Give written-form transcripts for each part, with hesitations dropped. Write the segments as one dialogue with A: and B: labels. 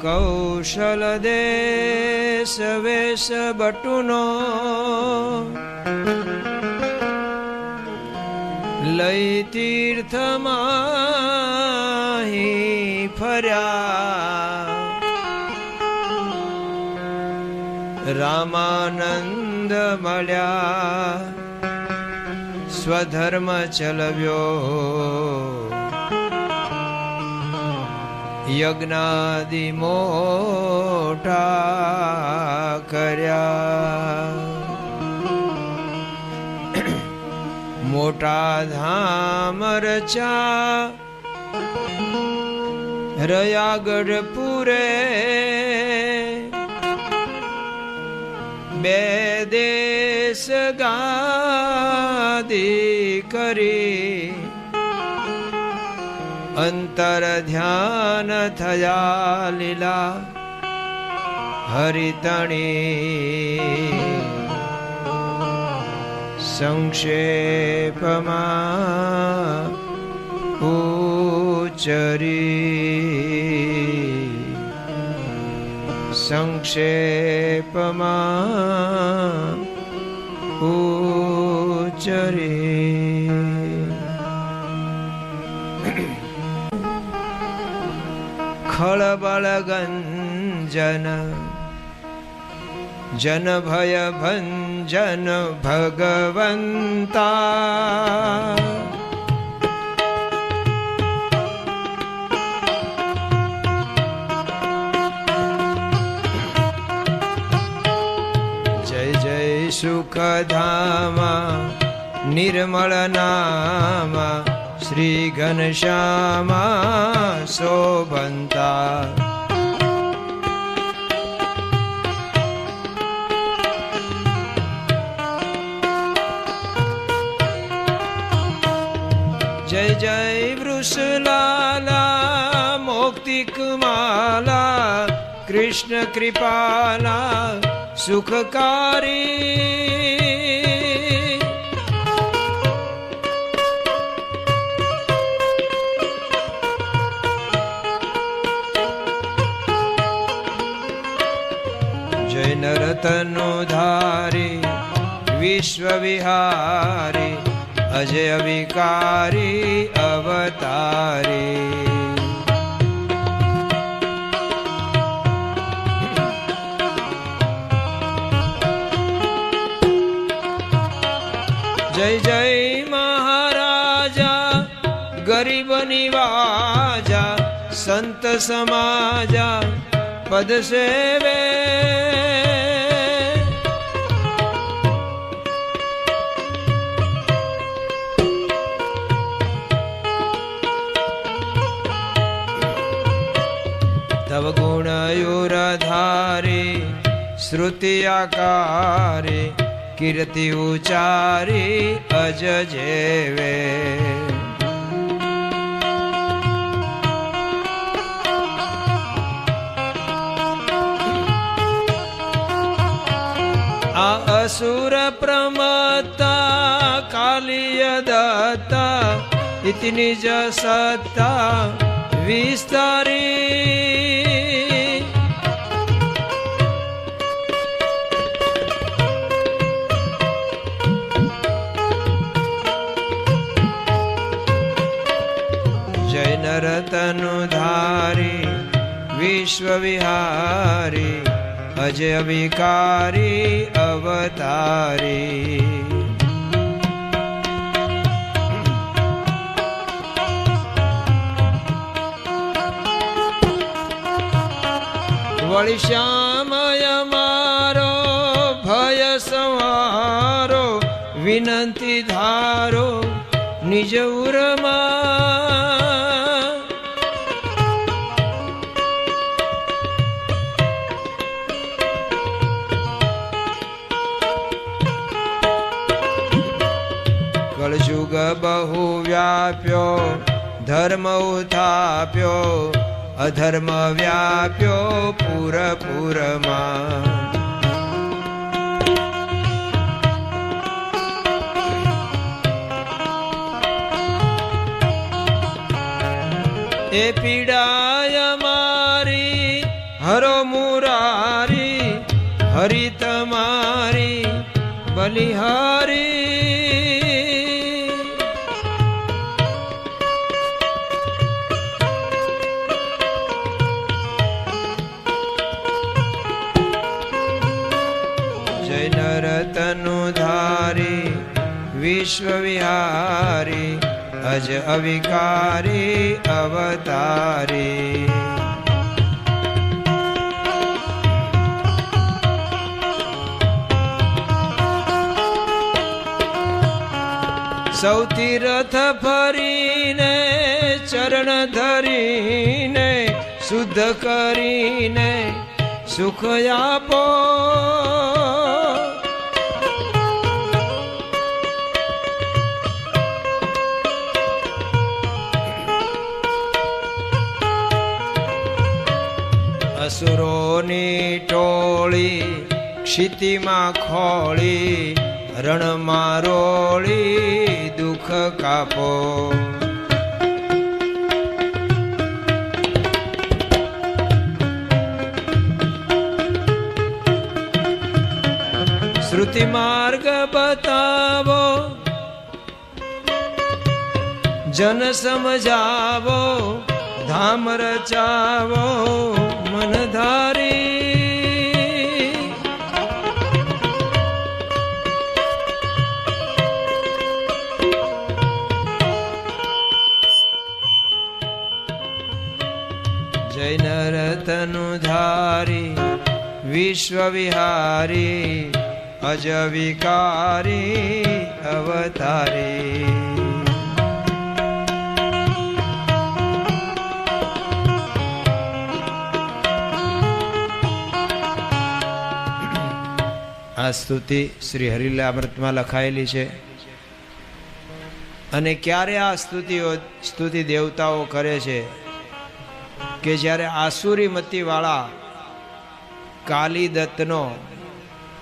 A: કૌશલ દેશ વેશ બટુનો લઈ તીર્થમાં ફર્યા રામાનંદ મળ્યા સ્વધર્મ ચલવ્યો યજ્ઞાદિ મોટા કર્યા મોટા ધામ રચા રયાગઢ પૂરે બે દેશ ગાદી કરી અંતર ધ્યાન થયા લીલા હરિતણી સંક્ષેપમાં ઉચરી સંક્ષેપમાં ઉચરી ખળબળ ગંજન જન ભય ભંજન ભગવંતા જય જય સુખધામા નિર્મળ નામા શ્રી ઘનશ્યામા શોભંતા જય જય વૃષલાલા મોક્તિક માલા કૃષ્ણ કૃપાલા સુખકારી જય નરતનો ધારી વિશ્વ વિહારી અજય વિકારી અવતારી જય જય મહારાજા ગરીબ નિવાજા સંત સમાજા પદ સેવે તવ ગુણયુરધારી શ્રુતિ આકારી કીર્તિ ઉચારી અજ જેવે આ અસુર પ્રમત્તા કાલિય દત્તા ઇતિ નિજ સત્તા વિસ્તારી જય નરતનુ ધારી વિશ્વ વિહારી અજય વિકારી અવતારી વળી શ્યામય મારો ભય સંહારો વિનંતી ધારો નિજ ઉરમાં કળયુગ બહુ વ્યાપ્યો ધર્મ ઉથાપ્યો અધર્મ વ્યાપ્યો પૂરપૂરમાં એ પીડાય મારી ધરો મુરારી હરિ તમારી બલિહારી. જય નરતનુ ધારી વિશ્વ વિહારી અજ અવિકારી અવતારી. સૌથી રથ ફરીને ચરણ ધરીને શુદ્ધ કરીને સુખ આપો. અસુરોની ટોળી ક્ષિતિમાં ખોળી રણમાં રોળી દુઃખ કાપો. શ્રુતિ માર્ગ બતાવો જન સમજાવો ધામ રચાવો મન ધારી. જય નરતનુ ધારી વિશ્વ વિહારી અજ વિકારી અવતારી. આ સ્તુતિ શ્રી હરિલીલા અમૃતમાં લખાયેલી છે અને ક્યારે આ સ્તુતિ દેવતાઓ કરે છે કે જ્યારે આસુરી મતીવાળા કાલીદત્તનો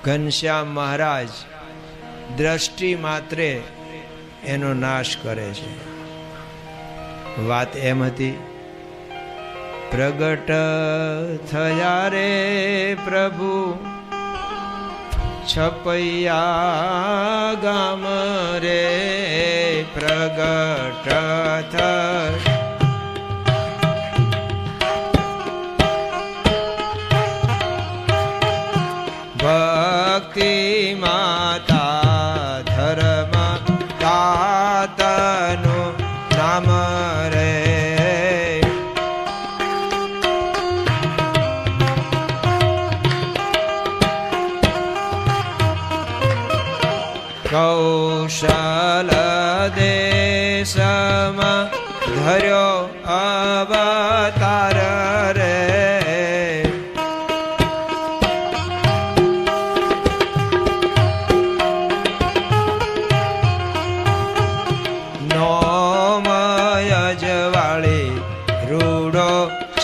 A: ઘનશ્યામ મહારાજ દ્રષ્ટિ માત્રે એનો નાશ કરે છે. વાત એમ હતી, પ્રગટ થયા રે પ્રભુ છપૈયા ગામ રે પ્રગટ થયા. ભક્તિ માતા ધર્મ દાતનું નામ રે. કૌશલ દેશમાં ધર્યો અવતાર રે.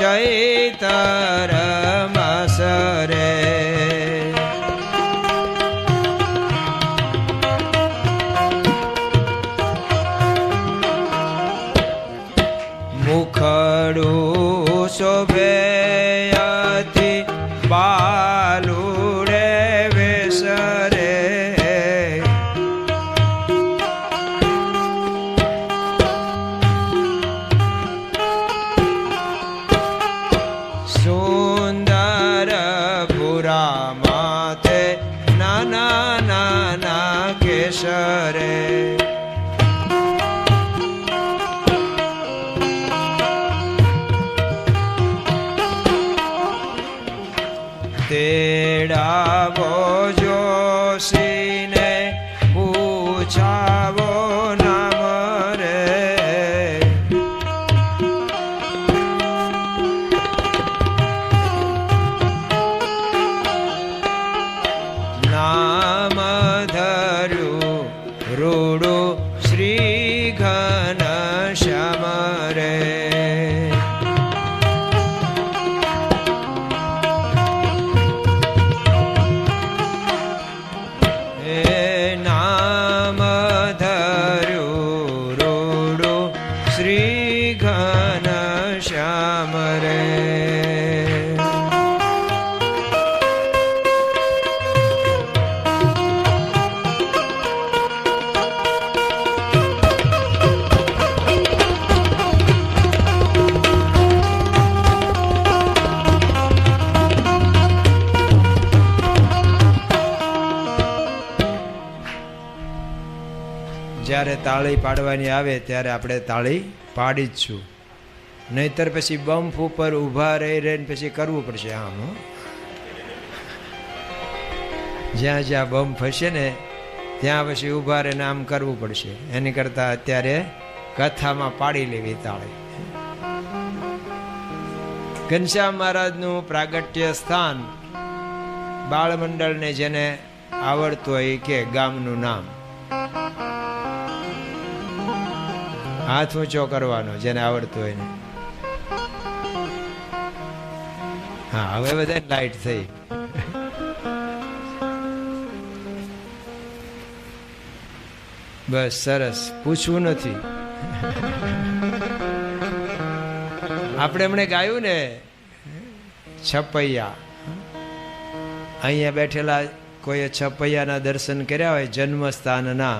A: ચૈતર માસરે મુખડું શોભેયથી બાલુડે વેસરે. સુંદર પુરા માથે નાના નાના કેસરે. તેડાવો જોશીને પૂછાવો નામ રે. નામ ધર્યું રૂડું શ્રી ઘનશ્યામ રે. જ્યારે તાળી પાડવાની આવે ત્યારે આપણે તાળી પાડી જ છું, નહીતર પછી બમ્પ ઉપર ઊભા રહીને પછી કરવું પડશે આમ. જ્યાં જ્યાં બમ્પ હશે ને ત્યાં પછી ઊભા રહીને આમ કરવું પડશે. એની કરતાં અત્યારે કથામાં પાડી લેવી તાળી. ઘનશ્યામ મહારાજનું પ્રાગટ્ય સ્થાન બાળમંડળને જેને આવડતું હોય કે ગામનું નામ હાથ ઊંચો કરવાનો, જેને આવડતું હોય ને. હા, હવે બધા લાઈટ થઈ. બસ સરસ, પૂછવું નથી. આપણે એમણે ગાયું ને છપૈયા, અહીંયા બેઠેલા કોઈએ છપૈયાના દર્શન કર્યા હોય જન્મસ્થાનના,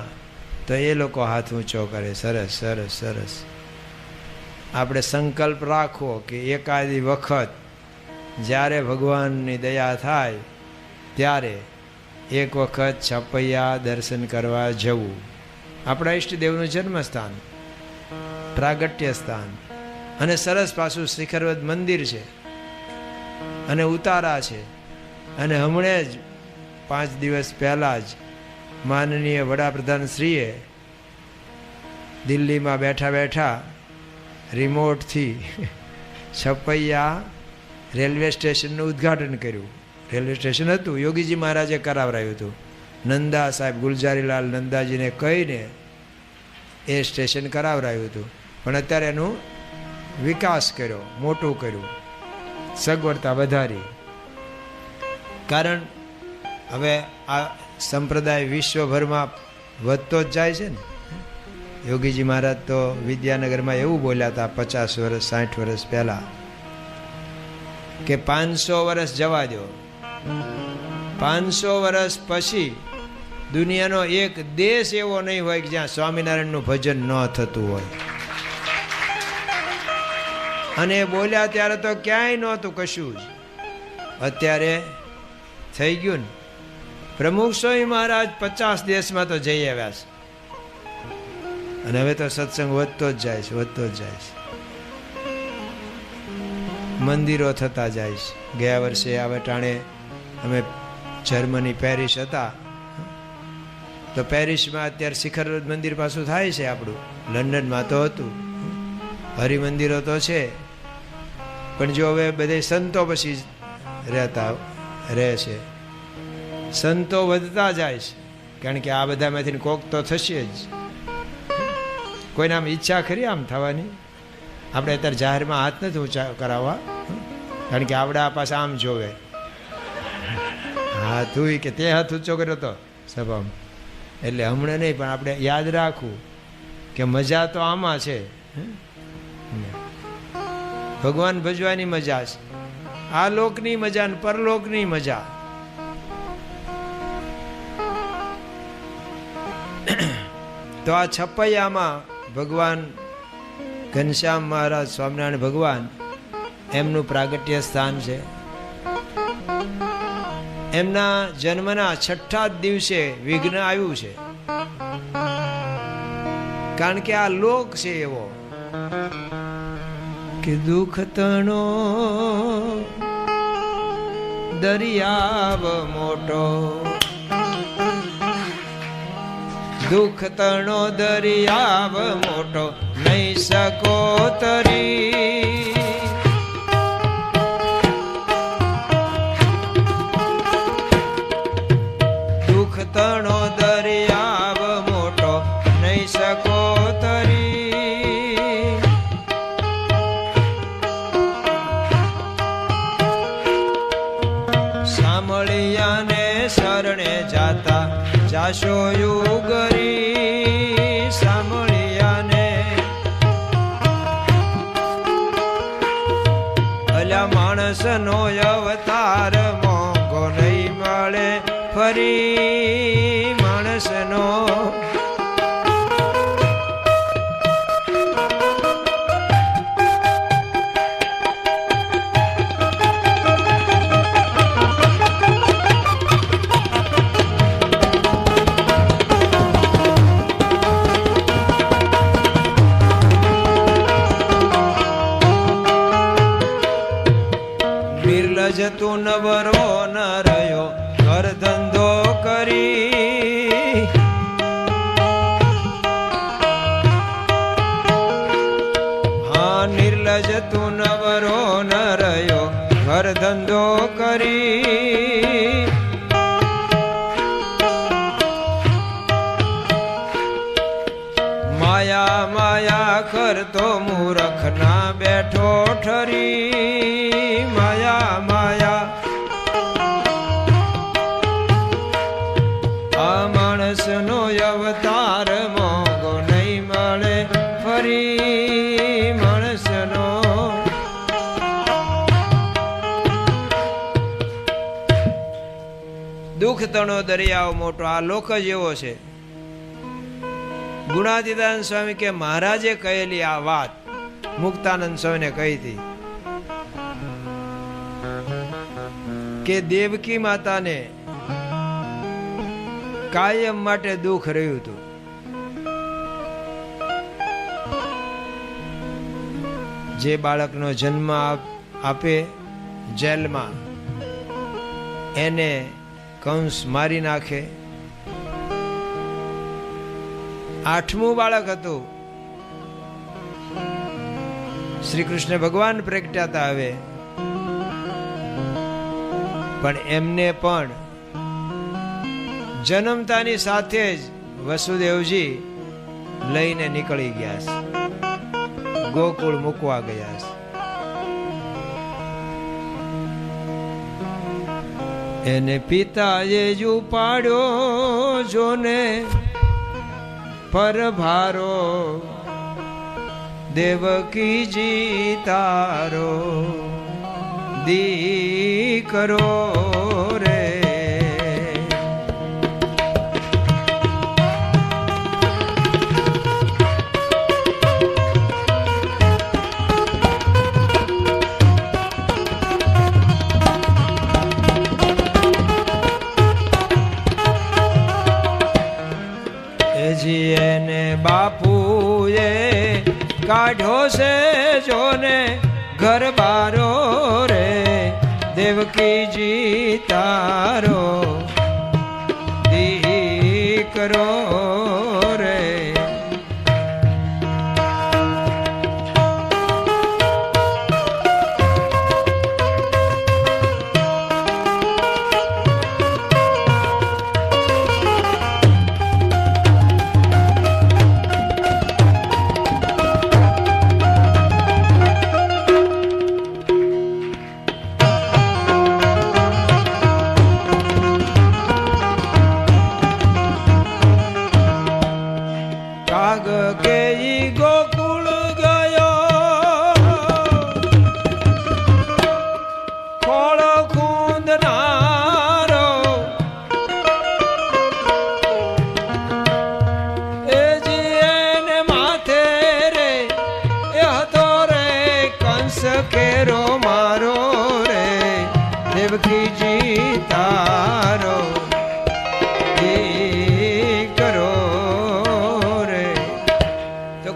A: તો એ લોકો હાથ ઊંચો કરે. સરસ સરસ સરસ. આપણે સંકલ્પ રાખવો કે એકાદી વખત જ્યારે ભગવાનની દયા થાય ત્યારે એક વખત છપૈયા દર્શન કરવા જવું. આપણા ઈષ્ટદેવનું જન્મસ્થાન, પ્રાગટ્ય સ્થાન, અને સરસ પાછું શિખરવદ મંદિર છે અને ઉતારા છે. અને હમણે જ 5 દિવસ પહેલાં જ માનનીય વડાપ્રધાન શ્રીએ દિલ્હીમાં બેઠા બેઠા રિમોટથી છપૈયા રેલવે સ્ટેશનનું ઉદ્ઘાટન કર્યું. રેલવે સ્ટેશન હતું, યોગીજી મહારાજે કરાવરાયું હતું. નંદા સાહેબ ગુલજારીલાલ નંદાજીને કહીને એ સ્ટેશન કરાવરાયું હતું. પણ અત્યારે એનું વિકાસ કર્યો, મોટું કર્યું, સગવડતા વધારી. કારણ હવે આ સંપ્રદાય વિશ્વભરમાં વધતો જ જાય છે ને. યોગીજી મહારાજ તો વિદ્યાનગરમાં એવું બોલ્યા હતા 50 વર્ષ 60 વર્ષ પહેલા કે 500 વર્ષ જવા દો, 500 વર્ષ પછી દુનિયાનો એક દેશ એવો નહીં હોય કે જ્યાં સ્વામિનારાયણનું ભજન ન થતું હોય. અને બોલ્યા ત્યારે તો ક્યાંય નહોતું કશું જ. અત્યારે થઈ ગયું ને. પ્રમુખ સ્વામી મહારાજ 50 દેશમાં તો જઈ આવ્યા છે. અને હવે તો સત્સંગ વધતો જ જાય છે, વધતો જ જાય છે. મંદિરો થતા જાય છે. ગયા વર્ષે આ વટાણે અમે જર્મની પેરિસ હતા, તો પેરિસમાં અત્યારે શિખર મંદિર પાછું થાય છે આપણું. લંડનમાં તો હતું, હરિમંદિરો તો છે, પણ જો હવે બધે સંતો પછી રહે છે. સંતો વધતા જાય છે, કારણ કે આ બધામાંથી કોક તો થશે જ. કોઈને આમ ઈચ્છા ખરી આમ થવાની? આપણે અત્યારે જાહેરમાં હાથ નથી ઊંચા કરાવવા, કારણ કે આવડા પાછા આમ જોવે. હાથ હોય કે તે હાથ ઊંચો કર્યો તો સભામાં, એટલે હમણાં નહીં, પણ આપણે યાદ રાખવું કે મજા તો આમાં છે. ભગવાન ભજવાની મજા છે, આ લોકની મજા ને પરલોકની મજા. તો આ છપૈયામાં ભગવાન ઘનશ્યામ મહારાજ સ્વામિનારાયણ ભગવાન એમનું પ્રાગટ્ય સ્થાન છે. એમના જન્મના 6ઠા દિવસે વિઘ્ન આવ્યું છે, કારણ કે આ લોક છે એવો કે દુઃખ તણો દરિયાવ મોટો, દુઃખ તણો દરિયાવ મોટો નહીં શકો તરી. દુઃખ તણો દરિયાવ મોટો નહીં શકો તરી. સાંભળિયાને શરણે જાતા જાશો યુગરી. સાંભળિયાને અલ્યા માણસનો અવતાર મોંઘો નહીં મળે ફરી. માણસનો નિર્લજ તું નવરો ન રહ્યો ઘર ધંધો કરી. હા નિર્લજ તું નવરો ન રહ્યો ઘર ધંધો કરી. માયા માયા કરતો મૂરખ ના બેઠો ઠરી. માયા માયા આ માણસ નો અવતાર મોંઘો નહીં મળે ફરી. માણસ નો દુઃખ તણો દરિયાઓ મોટો. આ લોક જ એવો છે. ગુણાતીતાનંદ સ્વામી કે મહારાજે કહેલી આ વાત મુક્તાનંદ સ્વામીને કહી હતી કે દેવકી માતાને કાયમ માટે દુઃખ રહ્યું હતું. જે બાળકનો જન્મ આપે જેલમાં એને કંસ મારી નાખે. 8મું બાળક હતું. શ્રી કૃષ્ણ ભગવાન પ્રગટ્યા હતા હવે, પણ એમને પણ જન્મતાની સાથે જ વસુદેવજી લઈને નીકળી ગયા છે, ગોકુળ મૂકવા ગયા છે. એને પિતાએ જ ઉપાડ્યો જોને પરભારો દેવકીજી તારો દીકરો રે. એને બાપુએ કાઢ્યો છે જોને ઘર બારો રે દેવકીજી તારો દીકરો રે.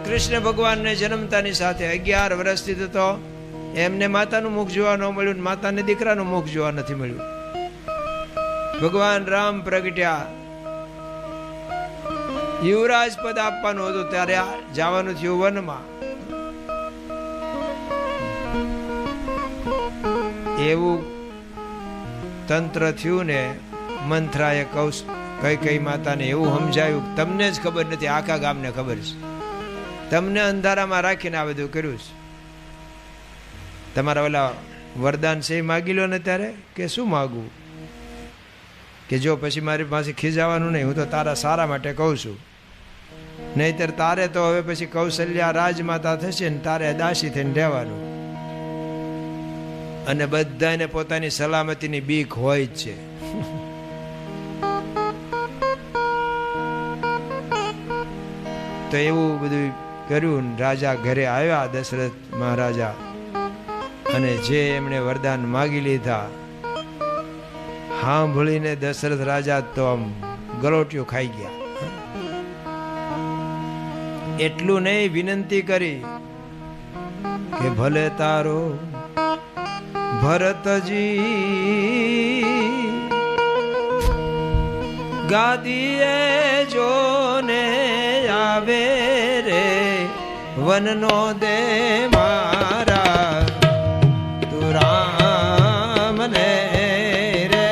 A: કૃષ્ણ ભગવાનને જન્મતાની સાથે 11 વર્ષથી તો એમને માતાનું મુખ જોવા ન મળ્યું, માતાને દીકરાનું મુખ જોવા નથી મળ્યું. ભગવાન રામ પ્રગટ્યા, યુવરાજ પદ આપવાનું હતું ત્યારે જવાનું થયું વનમાં. એવું તંત્ર થયું ને મંથરાએ કઈ માતાને એવું સમજાયું, તમને જ ખબર નથી, આખા ગામને ખબર છે. તમને અંધારામાં રાખીને આ બધું કર્યું છે. તમારા ઓલા વરદાન છે માગી લો ને ત્યારે કે શું માગવું, કે જો પછી મારી પાસે ખીજાવાનું નહીં, હું તો તારા સારા માટે કહું છું. નહીતર તારે તો હવે પછી કૌશલ્યા રાજમાતા થશે ને તારે દાસી થઈને રહેવાનું. અને બધાને પોતાની સલામતીની બીક હોય જ છે. તો એવું બધું કર્યું. રાજા ઘરે આવ્યા, દશરથ મહારાજા, અને જે એમણે વરદાન માગી લીધા સાંભળીને દશરથ રાજા તો આમ ગલોટિયું ખાઈ ગયા. એટલું નહીં, વિનંતી કરી કે ભલે તારો ભરતજી ગાદીએ જોને આવે રે વનનો દે મારા તું રામને રે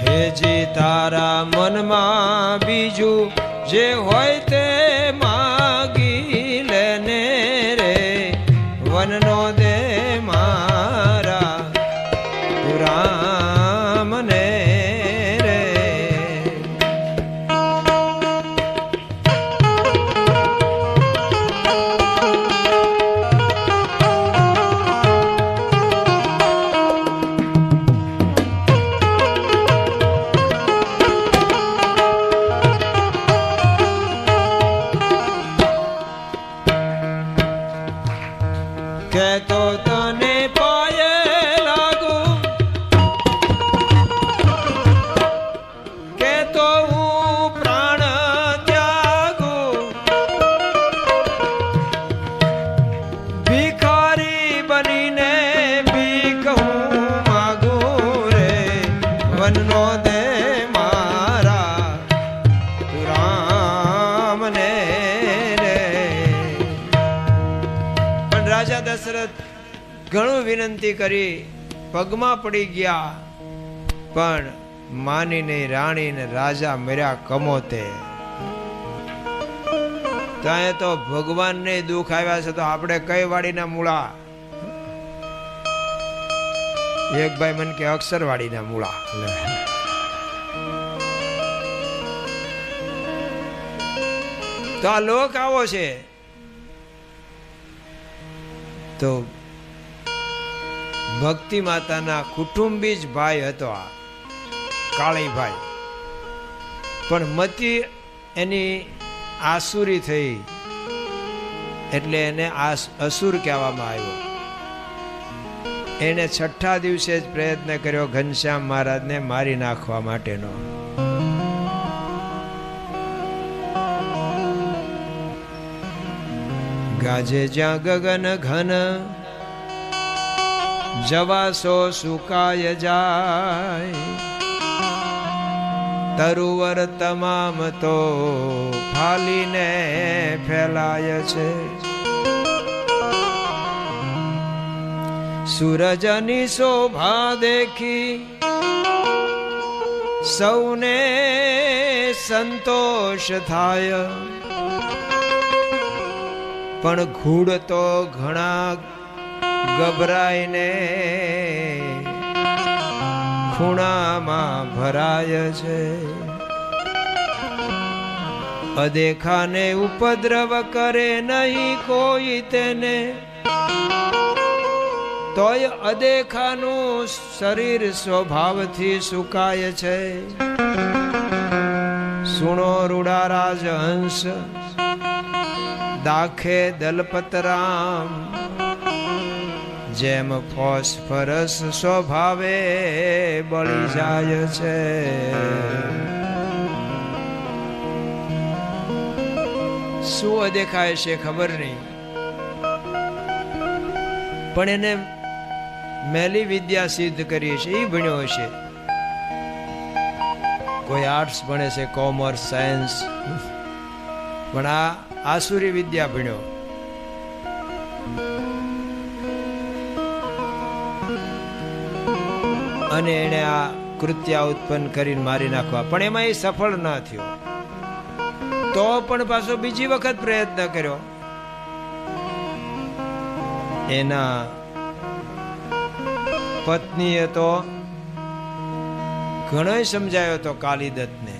A: હેજી તારા મનમાં બીજું જે હોય તે માગી લેને રે વનનો દે મારા તું રામને રે કહેતો તને પાયે લાગુ કહેતો હું પ્રાણ ત્યાગુ ભિખારી બનીને ભીખ હું માગુ રે વનનો દે મારા તું રામને રે પણ રાજા દશરથ ઘણું વિનંતી કરી પગમાં પડી ગયા પણ માની નહીં રાણી ને રાજા મર્યા કમોતે ત્યાં તો ભગવાનને દુઃખ આવ્યા છે તો આપણે કઈ વાડીના મૂળા એક ભાઈ મન કે અક્ષરવાડીના મૂળા તો આ લોક આવો છે તો ભક્તિ માતાના કુટુંબી જ ભાઈ હતો આ કાળીભાઈ પણ મતી એની આસુરી થઈ એટલે એને અસુર કહેવામાં આવ્યો. એને છઠ્ઠા દિવસે જ પ્રયત્ન કર્યો ઘનશ્યામ મહારાજને મારી નાખવા માટેનો. ગાજે જ્યાં ગગન ઘન જવાસો સુકાય જાય તરુવર તમામ તો ફાલીને ફેલાય છે. સૂરજની શોભા દેખી સૌને સંતોષ થાય પણ ઘૂડ તો ઘણા ગભરાઈને ખૂણામાં ભરાય છે. અદેખાને ઉપદ્રવ કરે નહીં કોઈ તેને તોય અદેખાનું શરીર સ્વભાવથી સુકાય છે. સુણો રૂડા રાજહંસ દાખે દલપતરામ જેમ ફોસ્ફરસ સ્વભાવે બળી જાય છે. શું અદેખાય છે ખબર નહીં પણ એને મેલી વિદ્યા સિદ્ધ કરી છે. એ ભણ્યો હશે, કોઈ આર્ટ્સ ભણે છે, કોમર્સ, સાયન્સ, પણ આ આસુરી વિદ્યા ભણ્યો. અને એને આ કૃત્ય ઉત્પન્ન કરીને મારી નાખવા, પણ એમાં એ સફળ ન થયો. તો પણ પાછો બીજી વખત પ્રયત્ન કર્યો. એના પત્નીએ તો ઘણો સમજાયો તો કાલિદત્તને.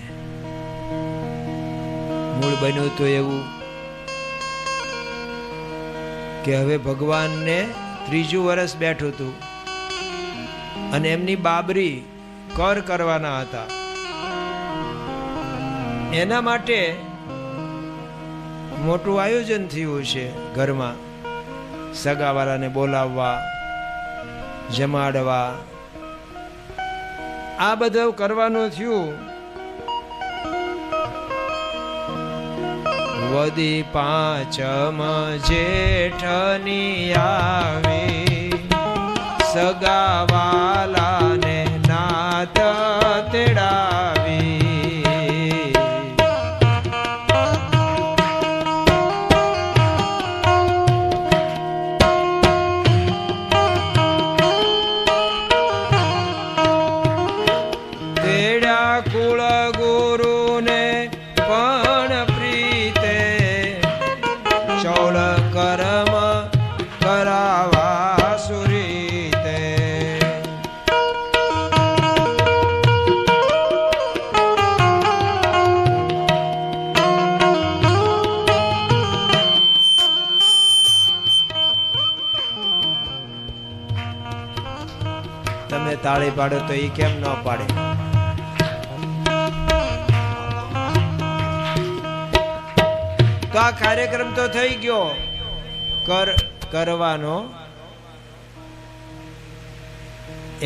A: મૂળ બન્યું તો એવું કે હવે ભગવાનને ત્રીજું વર્ષ બેઠું હતું અને એમની બાબરી કર કરવાના હતા. એના માટે મોટું આયોજન થયું છે ઘરમાં, સગાવાળાને બોલાવવા, જમાડવા, આ બધું કરવાનું થયું. વદી પાંચમ જેઠની આવી, સગાવાલાને નાત તેડાવી. તેડા કુળ ગુરુને પણ પ્રીતે, ચૌલ કર્મ કરાવા સુરીતે. તમે તાળી પાડો તો એ કેમ ન પાડે? તો આ કાર્યક્રમ તો થઈ ગયો કરવાનો,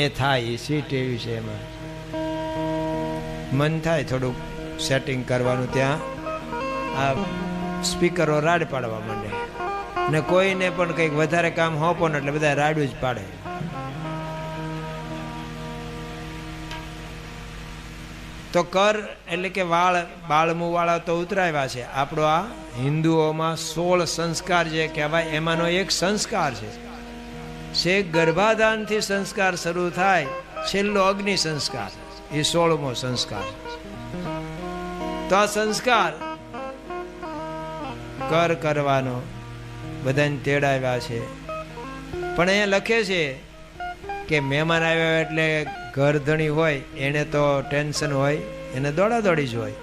A: એ થાય સીટ એવી છે, એમાં મન થાય થોડુંક સેટિંગ કરવાનું. ત્યાં આ સ્પીકરો રાડ પાડવા માંડે ને કોઈને પણ કંઈક વધારે કામ હોપો ને એટલે બધા રાડું જ પાડે. તો કર એટલે કે વાળ, બાળમું વાળા તો ઉતરાવ્યા છે. આપણો આ હિન્દુઓમાં 16 સંસ્કાર જે કહેવાય એમાંનો એક સંસ્કાર છે. શેખ ગર્ભાધાનથી સંસ્કાર શરૂ થાય, છેલ્લો અગ્નિ સંસ્કાર, એ 16મો સંસ્કાર. તો આ સંસ્કાર કર કરવાનો બધાને તેડાવ્યા છે. પણ અહીંયા લખે છે કે મહેમાન આવ્યા એટલે ઘરધણી હોય એને તો ટેન્શન હોય, એને દોડાદોડી જ હોય.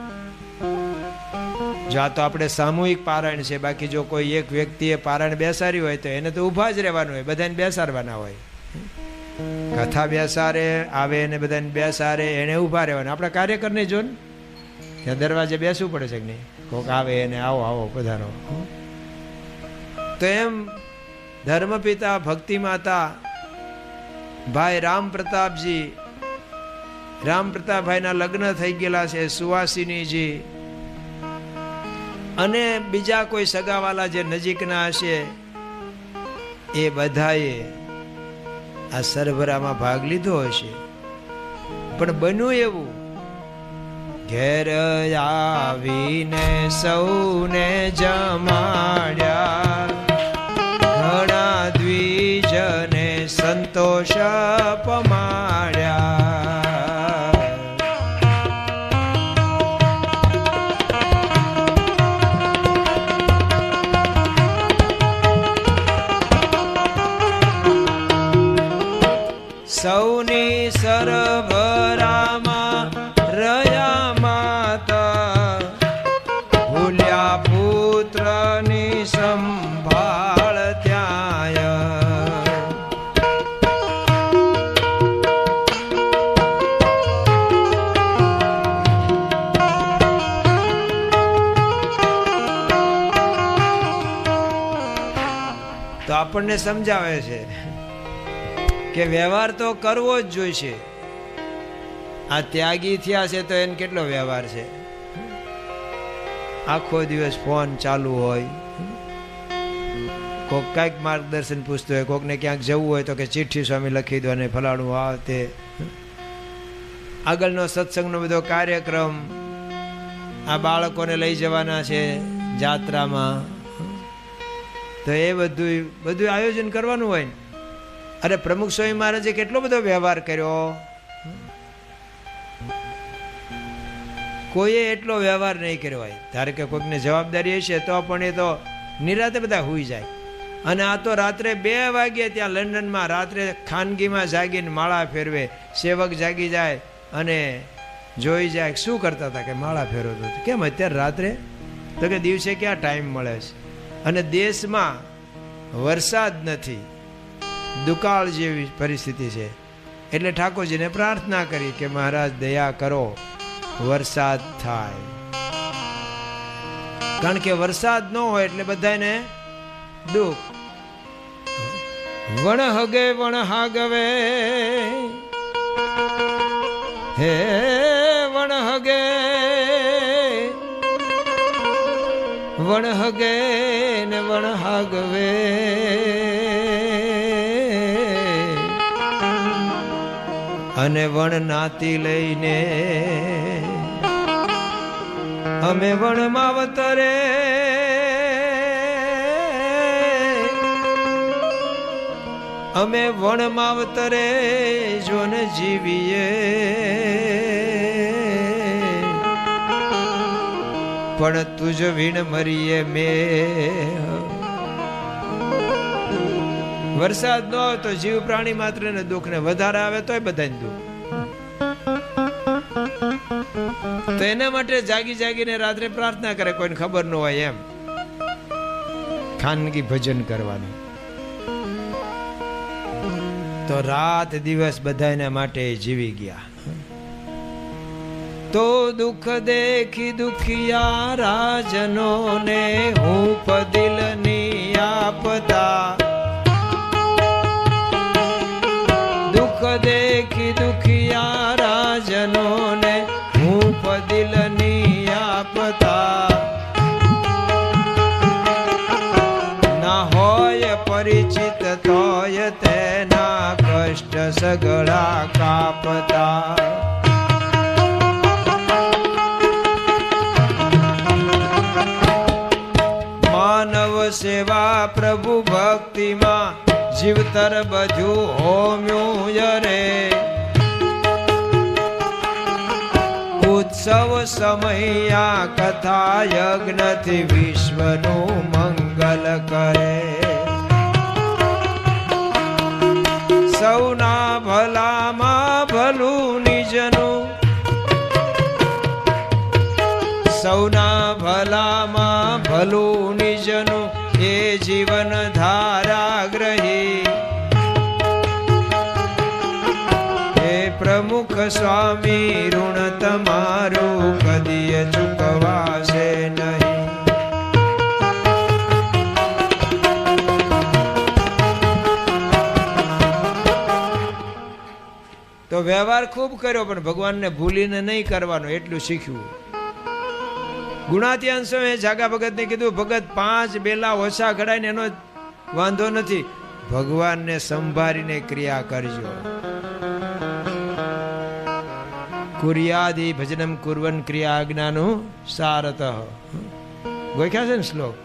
A: જો આ તો આપણે સામૂહિક પારાયણ છે, બાકી જો કોઈ એક વ્યક્તિએ પારાયણ બેસાડ્યું હોય તો એને તો ઊભા જ રહેવાનું હોય, બધાને બેસાડવાના હોય. કથા બેસાડે આવે એને બધાને બેસાડે, એને ઊભા રહેવાનું. આપણા કાર્યકરને જો ને ત્યાં દરવાજે બેસવું પડે છે કે નહીં, કોક આવે એને આવો આવો પધારો. તો એમ ધર્મપિતા ભક્તિ માતા ભાઈ રામ પ્રતાપજી, રામ પ્રતાપભાઈના લગ્ન થઈ ગયેલા છે, સુવાસિનીજી અને બીજા કોઈ સગાવાલા જે નજીકના હશે એ બધાએ આ સરભરામાં ભાગ લીધો હશે. પણ બન્યું એવું, ઘેર આવીને સૌને જમાડ્યા, ઘણા દ્વિજને સંતોષ પમાડ્યા. સૌની સરભરામાં રહ્યા માતા, ભૂલ્યા પુત્રની સંભાળ ત્યાં. તો આપણને સમજાવે છે કે વ્યવહાર તો કરવો જ જોઈશે. આ ત્યાગી થયા છે તો એને કેટલો વ્યવહાર છે. આખો દિવસ ફોન ચાલુ હોય, કોક કાંઈક માર્ગદર્શન પૂછતું હોય, કોકને ક્યાંક જવું હોય તો કે ચિઠ્ઠી સ્વામી લખી દો અને ફલાણું આ તે. આગળનો સત્સંગનો બધો કાર્યક્રમ, આ બાળકોને લઈ જવાના છે જાત્રામાં, તો એ બધું આયોજન કરવાનું હોય ને. અરે પ્રમુખ સ્વામી મહારાજે કેટલો બધો વ્યવહાર કર્યો, કોઈએ એટલો વ્યવહાર નહીં કર્યો હોય. ધારો કે કોઈકને જવાબદારી હશે તો પણ એ તો નિરાતે બધા હુઈ જાય. અને આ તો રાત્રે 2 વાગ્યે ત્યાં લંડનમાં રાત્રે ખાનગીમાં જાગીને માળા ફેરવે. સેવક જાગી જાય અને જોઈ જાય શું કરતા હતા, કે માળા ફેરવતો. કેમ અત્યારે રાત્રે? તો કે દિવસે ક્યાં ટાઈમ મળે છે, અને દેશમાં વરસાદ નથી, દુકાળ જેવી પરિસ્થિતિ છે. એટલે ઠાકોરજીને પ્રાર્થના કરી કે મહારાજ દયા કરો, વરસાદ થાય. કારણ કે વરસાદ ન હોય એટલે બધાને દુઃખ. વણ હગે વણ હાગવે, હે વણ હગે વણ હગે ને વણ હાગવે, અને વણ નાતી લઈને અમે વણ માવતરે, અમે વણ માવતરે જોન જીવીએ, પણ તુજ વીણ મરીએ મેં. વરસાદ ન આવે તો જીવ પ્રાણી માત્ર ને દુઃખ, ને વધારે આવે તોય બધાને દુઃખ. તો એના માટે જાગી જાગીને રાત્રે પ્રાર્થના કરે, કોઈને ખબર ન હોય એમ, ખાનગી ભજન કરવાનું. તો રાત દિવસ બધાના માટે જીવી ગયા. તો દુઃખ દેખી દુખિયા રાજનો ને હું પદિલની આપતા, દુઃખ દેખી દુખિયા રાજનો ને હું પદિલની આપતા, ના હોય પરિચિત તોય તેના કષ્ટ સગળા કાપતા. માનવ સેવા પ્રભુ ભક્તિમાં જીવતર બધું હોમ્યું યરે, ઉત્સવ સમયા કથા યજ્ઞથી વિશ્વનું મંગલ કરે. સૌના ભલામાં ભલું નિજનું, સૌના ભલામાં ભલું નિજનું એ જીવન ધારા ગ્રહી. હે પ્રમુખ સ્વામી ઋણ તમારું કદીય ચૂકવાશે નહીં. તો વ્યવહાર ખૂબ કર્યો પણ ભગવાનને ભૂલીને નહીં કરવાનો, એટલું શીખ્યું. ગુણાત્યાન સ્વામી જાગા ભગતને કીધું, ભગત 5 બેલા ઓછા ઘડાઈને એનો વાંધો નથી, ભગવાનને સંભાળીને ક્રિયા કરજો. કુર્યાદિ ભજનમ કુર્વન ક્રિયા આજ્ઞાનું સારતઃ. ગોખ્યા છે ને શ્લોક.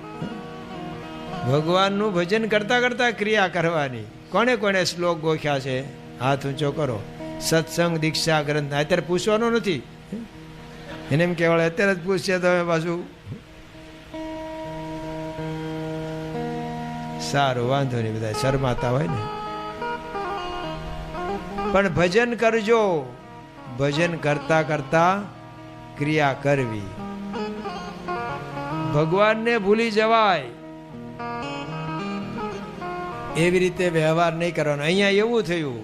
A: ભગવાનનું ભજન કરતા કરતા ક્રિયા કરવાની. કોને કોને શ્લોક ગોખ્યા છે? હાથ ઊંચો કરો. સત્સંગ દીક્ષા ગ્રંથ અત્યારે પૂછવાનો નથી, એને એમ કહેવાય અત્યારે જ પૂછશે તો પાછું સારું, વાંધો નહીં, બધા શરમાતા હોય ને. પણ ભજન કરજો, ભજન કરતા કરતા ક્રિયા કરવી. ભગવાનને ભૂલી જવાય એવી રીતે વ્યવહાર નહીં કરવાનો. અહીંયા એવું થયું,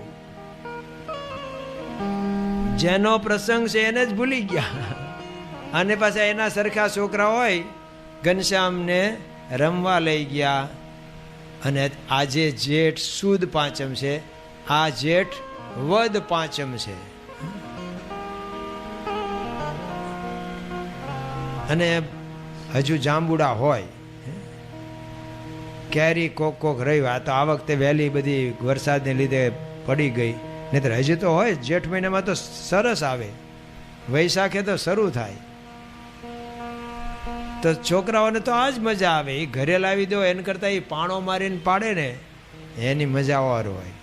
A: જેનો પ્રસંગ છે એને જ ભૂલી ગયા, અને પાછા એના સરખા છોકરા હોય ઘનશ્યામને રમવા લઈ ગયા. અને આજે જેઠ સુદ પાંચમ છે, આ જેઠ વદ પાંચમ છે, અને હજુ જાંબુડા હોય, કેરી કોક કોક રહ્યું. આ તો આ વખતે વહેલી બધી વરસાદને લીધે પડી ગઈ, નહીતર હજી તો હોય. જેઠ મહિનામાં તો સરસ આવે, વૈશાખે તો શરૂ થાય. તો છોકરાઓને તો આ જ મજા આવે. એ ઘરે લાવી દો એને કરતા એ પાણો મારીને પાડે ને એની મજા વાર હોય.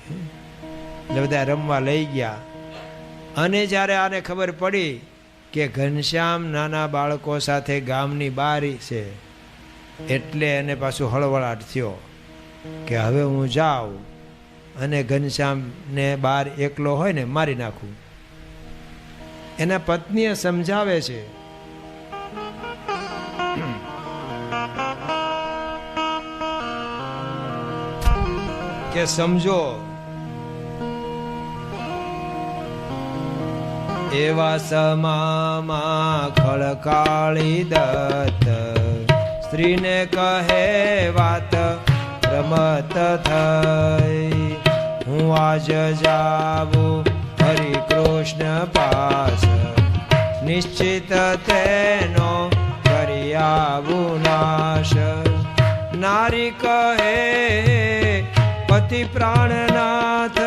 A: એટલે બધા રમવા લઈ ગયા. અને જ્યારે આને ખબર પડી કે ઘનશ્યામ નાના બાળકો સાથે ગામની બહાર છે, એટલે એને પાછું હળવળાટ થયો કે હવે હું જાઉં અને ઘનશ્યામને બહાર એકલો હોય ને મારી નાખું. એના પત્નીએ સમજાવે છે કે સમજો, એવા સમામાં ખળકાળી દત્ત સ્ત્રીને કહે વાત રમત થઈ, હું આજ જાવું હરિ કૃષ્ણ પાસ, નિશ્ચિત તેનો કરી આવું નાશ. નારી કહે પતિ પ્રાણનાથ,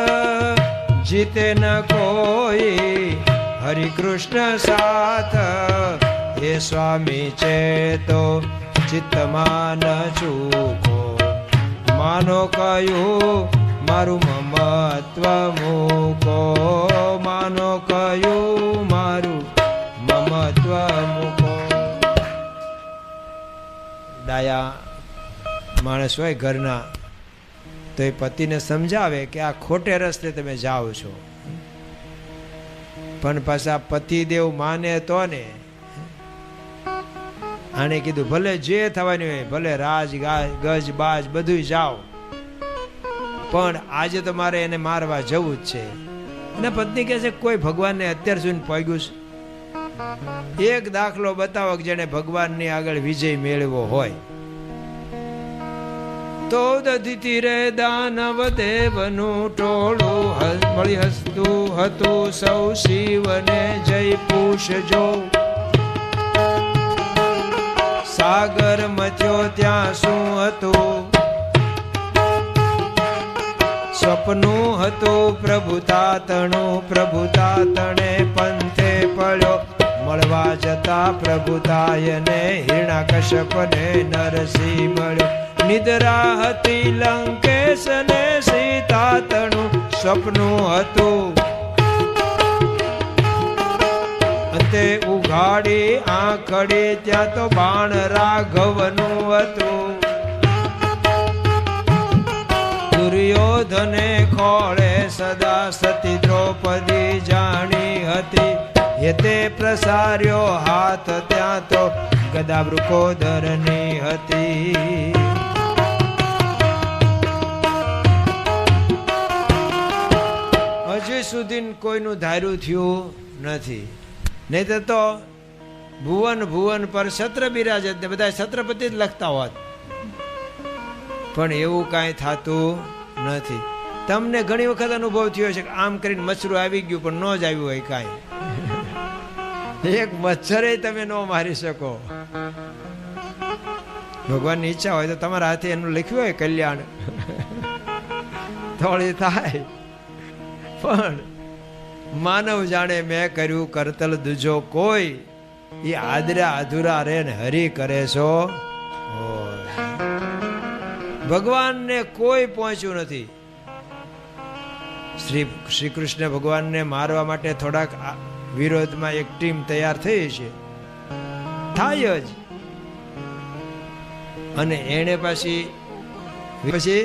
A: જીતે ન કોઈ હરિ કૃષ્ણ સાથ. હે સ્વામી ચેતો ચિત્તમાં ન ચૂકો, માનો કયું મારું મમત્વ મૂકો, માનો કયું મારું મમત્વ મૂકો. ડાયા માણસ હોય ઘરના તો એ પતિને સમજાવે કે આ ખોટે રસ્તે તમે જાઓ છો, પણ પાછા પતિદેવ માને તો ને. આને કીધું ભલે જે થવાનું હોય, ભલે રાજ ગજ બાજ બધું જાઓ, પણ આજે તો મારે એને મારવા જવું જ છે. અને પત્ની કહે છે કોઈ ભગવાનને અત્યાર સુધી પગ્યું છે? એક દાખલો બતાવો કે જેને ભગવાનની આગળ વિજય મેળવ્યો હોય. તો દધીતી રે દાનવ દેવનું ટોળું મળી હસતું હતું, સૌ શિવને જય પૂછજો. સાગર મથ્યો ત્યાં શું હતું? સ્વપ્નું હતું પ્રભુતાતણું, પ્રભુતાતણે પંથે પડ્યો, મળવા જતા પ્રભુતાયને હિરણાકશ્યપને નરસિંહ મળ્યો. નિદ્રા હતી લંકેશ ને સીતાતણું, સ્વપ્નું હતું અંતે ઉઘાડી આંખડી, ત્યાં તો બાણ રાઘવનું હતું. દુર્યોધને ખોળે સદા સતી દ્રૌપદી જાણી હતી, હેતે પ્રસાર્યો હાથ ત્યાં તો ગદા વૃકોદરની હતી. હજી સુધી કોઈનું ધાર્યું થયું નથી. નહીં તો ભુવન ભુવન પર છત્ર બિરાજત ને બધા છત્રપતિ જ લખતા હોત, પણ એવું કાંઈ થતું નથી. તમને ઘણી વખત અનુભવ થયો છે કે આમ કરીને મચ્છરું આવી ગયું પણ ન જ આવ્યું હોય કાંઈ. એક મચ્છરે તમે ન મારી શકો. ભગવાનની ઈચ્છા હોય તો તમારા હાથે એનું લખ્યું હોય કલ્યાણ થોડી થાય, પણ માનવ જાણે મેં કર્યું કરતલ દૂજો કોઈ, એ આદરા અધૂરા રે ને હરી કરે છો. ભગવાનને કોઈ પહોંચ્યું નથી. શ્રી કૃષ્ણ ભગવાનને મારવા માટે થોડાક વિરોધમાં એક ટીમ તૈયાર થઈ છે, થાય જ. અને એને પછી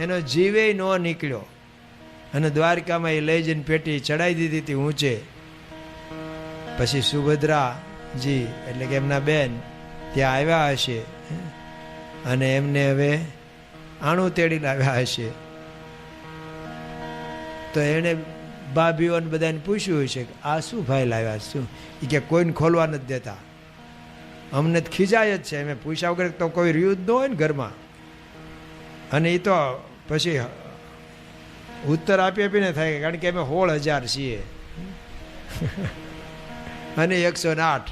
A: એનો જીવે ન નીકળ્યો, અને દ્વારકામાં એ લઈ જઈને પેટી ચડાવી દીધી હતી ઊંચે. પછી સુભદ્રાજી એટલે કે એમના બેન ત્યાં આવ્યા હશે, અને એમને હવે આણું તેડી લાવ્યા હશે. તો એણે ભાભીઓને બધાને પૂછ્યું હશે કે આ શું ભાઈ લાવ્યા શું? એ કે કોઈને ખોલવા નથી દેતા, અમને જ ખીજાય જ છે. અમે પૂછ્યા વગર તો કોઈ રહ્યું જ ન હોય ને ઘરમાં. અને એ તો પછી ઉત્તર આપી આપીને થાય, કારણ કે અમે 16,000 છીએ અને 108,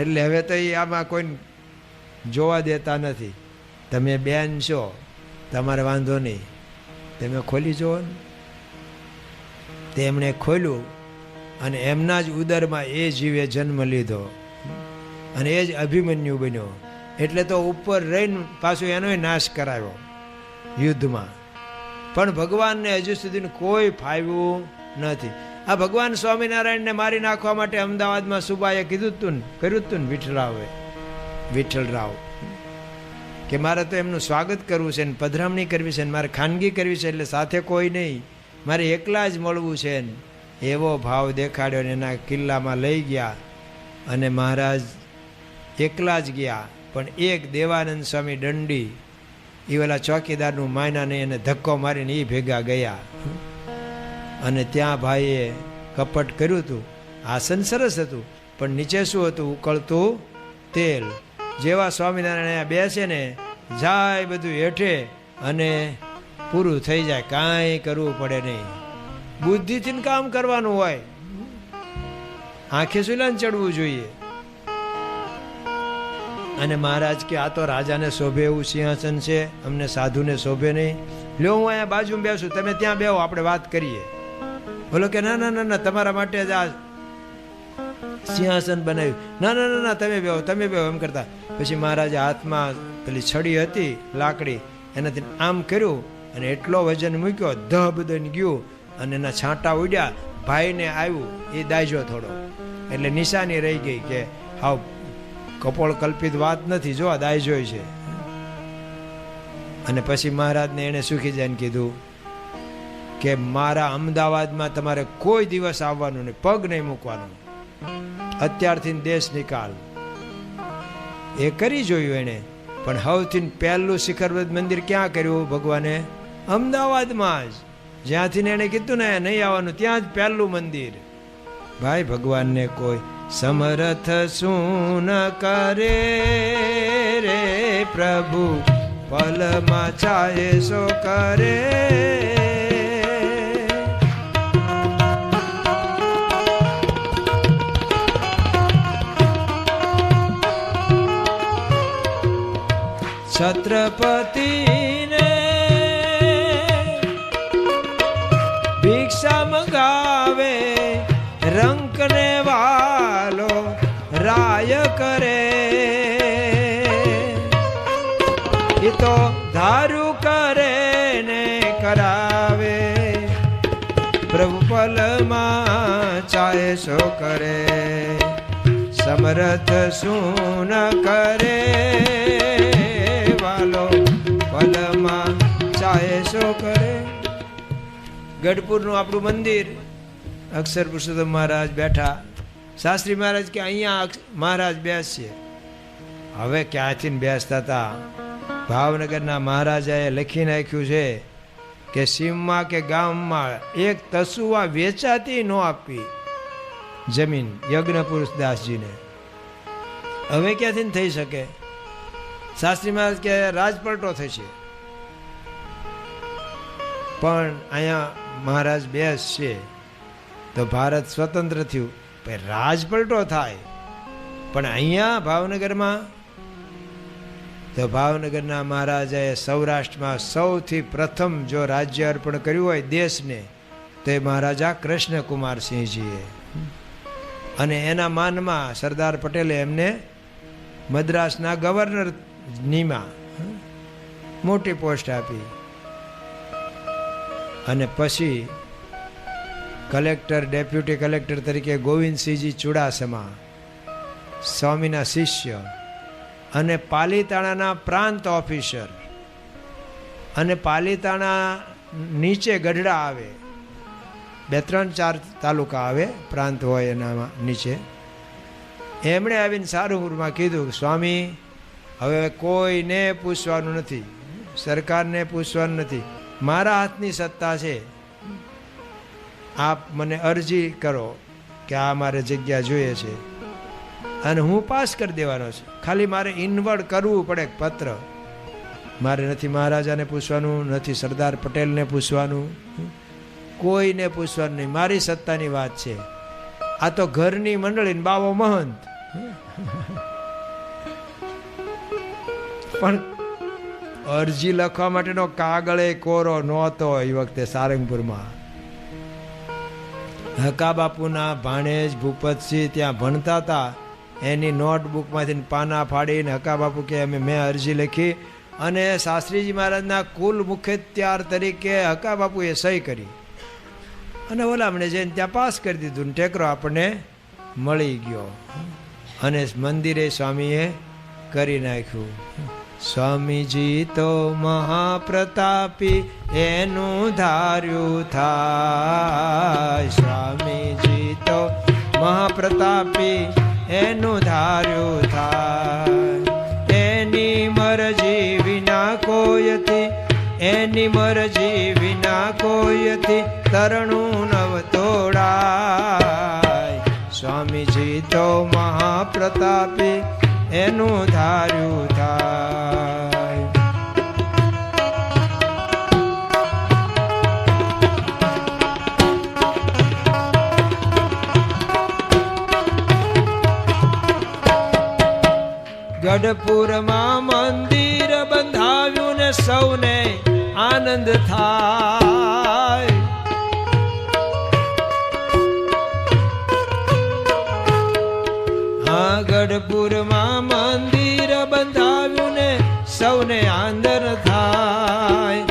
A: એટલે હવે તો એ આમાં કોઈને જોવા દેતા નથી. તમે બેન છો, તમારે વાંધો નહીં, તમે ખોલી જુઓ ને. તેમણે ખોલ્યું અને એમના જ ઉદરમાં એ જીવે જન્મ લીધો, અને એ જ અભિમન્યુ બન્યો. એટલે તો ઉપર રહીને પાછું એનોય નાશ કરાવ્યો યુદ્ધમાં. પણ ભગવાનને હજુ સુધી કોઈ ફાવ્યું નથી. આ ભગવાન સ્વામિનારાયણને મારી નાખવા માટે અમદાવાદમાં સુબાએ કીધું તું ને, કર્યું તું ને વિઠ્ઠલરાવ, કે મારે તો એમનું સ્વાગત કરવું છે ને પધરામણી કરવી છે ને મારે ખાનગી કરવી છે, એટલે સાથે કોઈ નહીં, મારે એકલા જ મળવું છે ને. એવો ભાવ દેખાડ્યો ને એના કિલ્લામાં લઈ ગયા, અને મહારાજ એકલા જ ગયા. પણ એક દેવાનંદ સ્વામી દંડી, એ ઓલા ચોકીદારનું માયનાને એને ધક્કો મારીને એ ભેગા ગયા. અને ત્યાં ભાઈએ કપટ કર્યું હતું. આસન સરસ હતું, પણ નીચે શું હતું? ઉકળતું તેલ. જેવા સ્વામિનારાયણ અહીંયા બેસે ને જાય બધું હેઠે અને પૂરું થઈ જાય, કાંઈ કરવું પડે નહીં. બુદ્ધિથી કામ કરવાનું હોય, આંખે સુલાન ચડવું જોઈએ. અને મહારાજ કે આ તો રાજાને શોભે એવું સિંહાસન છે, અમને સાધુને શોભે નહીં. લ્યો હું અહીંયા બાજુમાં બેસું, તમે ત્યાં બેહો, આપણે વાત કરીએ. બોલો કે ના ના ના ના, તમારા માટે જ આ સિંહાસન બનાવ્યું. ના ના ના ના, તમે બેહો, તમે બેહો એમ કરતા. પછી મહારાજે હાથમાં પેલી છડી હતી લાકડી, એનાથી આમ કર્યું અને એટલો વજન મૂક્યો, ધબ દઈને ગયું અને એના છાંટા ઉડ્યા. ભાઈને આવ્યું, એ દાયજો થોડો, એટલે નિશાની રહી ગઈ કે હાવ કપોળ કલ્પિત વાત નથી, જો આ દાયજો છે. અને પછી મહારાજને એને સુખી જઈને કીધું કે મારા અમદાવાદમાં તમારે કોઈ દિવસ આવવાનું નહીં, પગ નહીં મૂકવાનું, અત્યારથી દેશ નિકાલ. એ કરી જોયું એને, પણ સૌથી પહેલું શિખરવદ મંદિર ક્યાં કર્યું ભગવાને? અમદાવાદમાં જ. જ્યાંથી એને કીધું ને નહીં આવવાનું, ત્યાં જ પહેલું મંદિર. ભાઈ ભગવાનને કોઈ સમર્થ શું ન કરે રે પ્રભુ, પલમાં ચાહે સો કરે. છત્રપતિને ભિક્ષા મંગાવે, રંકને વાલો રાય કરે. એ તો ધારું કરે ને કરાવે, પ્રભુ પલમાં ચાહે સો કરે. સમર્થ શું ન કરે વાલો, પલમાં ચાહે સો કરે. ગઢપુરનું આપણું મંદિર, અક્ષર પુરુષોત્તમ મહારાજ બેઠા. શાસ્ત્રી મહારાજ કે અહીંયા મહારાજ બેસશે. હવે ક્યાંથી બેસતા હતા? ભાવનગરના મહારાજાએ લખી નાખ્યું છે કે સીમમાં કે ગામમાં એક તસુવા વેચાતી ન આપવી જમીન યજ્ઞ પુરુષ દાસજીને. હવે ક્યાંથી થઈ શકે? શાસ્ત્રી મહારાજ કે રાજપલટો થશે, પણ અહીંયા મહારાજ બેસશે તો ભારત સ્વતંત્ર થયું. રાજપલટો થાય પણ અહીંયા ભાવનગરમાં, તો ભાવનગરના મહારાજાએ સૌરાષ્ટ્રમાં સૌથી પ્રથમ જો રાજ્ય અર્પણ કર્યું હોય દેશને, તો એ મહારાજા કૃષ્ણકુમારસિંહજીએ. અને એના માનમાં સરદાર પટેલે એમને મદ્રાસના ગવર્નર નીમા મોટી પોસ્ટ આપી. અને પછી કલેક્ટર, ડેપ્યુટી કલેક્ટર તરીકે ગોવિંદસિંહજી ચુડાસમા, સ્વામીના શિષ્ય, અને પાલીતાણાના પ્રાંત ઓફિસર. અને પાલીતાણા નીચે ગઢડા આવે, 2-3-4 તાલુકા આવે, પ્રાંત હોય એના નીચે. એમણે આવીને સારુપુરમાં કીધું, સ્વામી હવે કોઈને પૂછવાનું નથી, સરકારને પૂછવાનું નથી, મારા હાથની સત્તા છે, આપ મને અરજી કરો કે આ મારે જગ્યા જોઈએ છે અને હું પાસ કરી દેવાનો છું. ખાલી મારે ઇનવર્ડ કરવું પડે પત્ર. મારે નથી મહારાજાને પૂછવાનું, નથી સરદાર પટેલને પૂછવાનું, કોઈને પૂછવાનું નહીં. મારી સત્તાની વાત છે. આ તો ઘરની મંડળીને બાવો મહંત. પણ અરજી લખવા માટેનો કાગળે કોરો નહોતો એ વખતે સારંગપુરમાં. હકા બાપુના ભાણેજ ભૂપતસિંહ ત્યાં ભણતા હતા, એની નોટબુકમાંથી પાના ફાડીને હકા બાપુ કે મેં અરજી લખી અને શાસ્ત્રીજી મહારાજના કુલ મુખ્યત્યાર તરીકે હકા બાપુએ સહી કરી અને ઓલામણે જઈને ત્યાં પાસ કરી દીધું ને ટેકરો આપણને મળી ગયો. અને મંદિરે સ્વામીએ કરી નાખ્યું. સ્વામીજી તો મહાપ્રતાપી એનું ધાર્યું થાય. સ્વામીજી તો મહાપ્રતાપી એનું ધાર્યું થાય. એની મરજી વિના કોયથી, એની મરજી વિના કોયથી તરણું નવ તોડાય. સ્વામીજી તો મહાપ્રતાપી એનું ધાર્યું થાય. ગઢપુરમાં મંદિર બંધાવ્યું ને સૌને આનંદ થાય. હા, ગઢપુરમાં મંદિર બંધાવ્યું ને સૌને આનંદ થાય.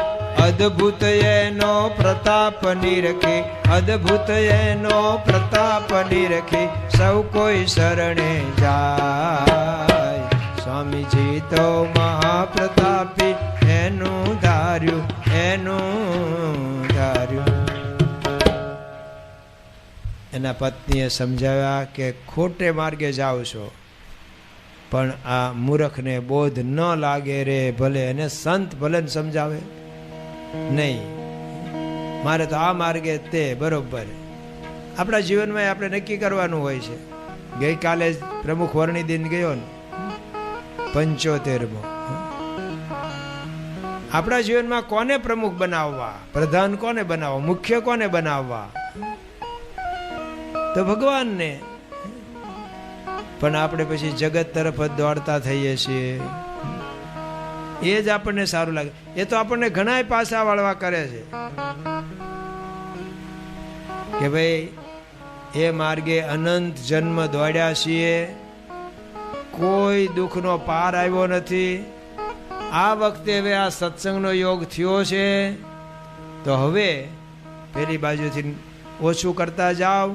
A: અદ્ભુત એનો પ્રતાપ નિરખે, અદ્ભુત એનો પ્રતાપ નિરખે સૌ કોઈ શરણે જાય. સ્વામીજી તો મહાપ્રતાપી, એનું ધાર્યું, એનું ધાર્યું. એના પત્નીએ સમજાવ્યા કે ખોટે માર્ગે જાઓ છો, પણ આ મૂર્ખને બોધ ન લાગે રે. ભલે એને સંત ભલે સમજાવે નહીં, મારે તો આ માર્ગે તે બરોબર. આપણા જીવનમાં આપણે નક્કી કરવાનું હોય છે. ગઈકાલે જ પ્રમુખ વર્ણી દિન ગયો ને, 75મો. આપણા જીવનમાં કોને પ્રમુખ બનાવવા, પ્રધાન કોને બનાવવા, મુખ્ય કોને બનાવવા? તો ભગવાનને. પણ આપણે પછી જગત તરફ જ દોડતા થઈએ છીએ. એ જ આપણને સારું લાગે. એ તો આપણને ઘણા પાસા વાળવા કરે છે કે ભાઈ એ માર્ગે અનંત જન્મ દોડ્યા છીએ, કોઈ દુઃખનો પાર આવ્યો નથી. આ વખતે હવે આ સત્સંગનો યોગ થયો છે તો હવે પેલી બાજુથી ઓછું કરતા જાઓ,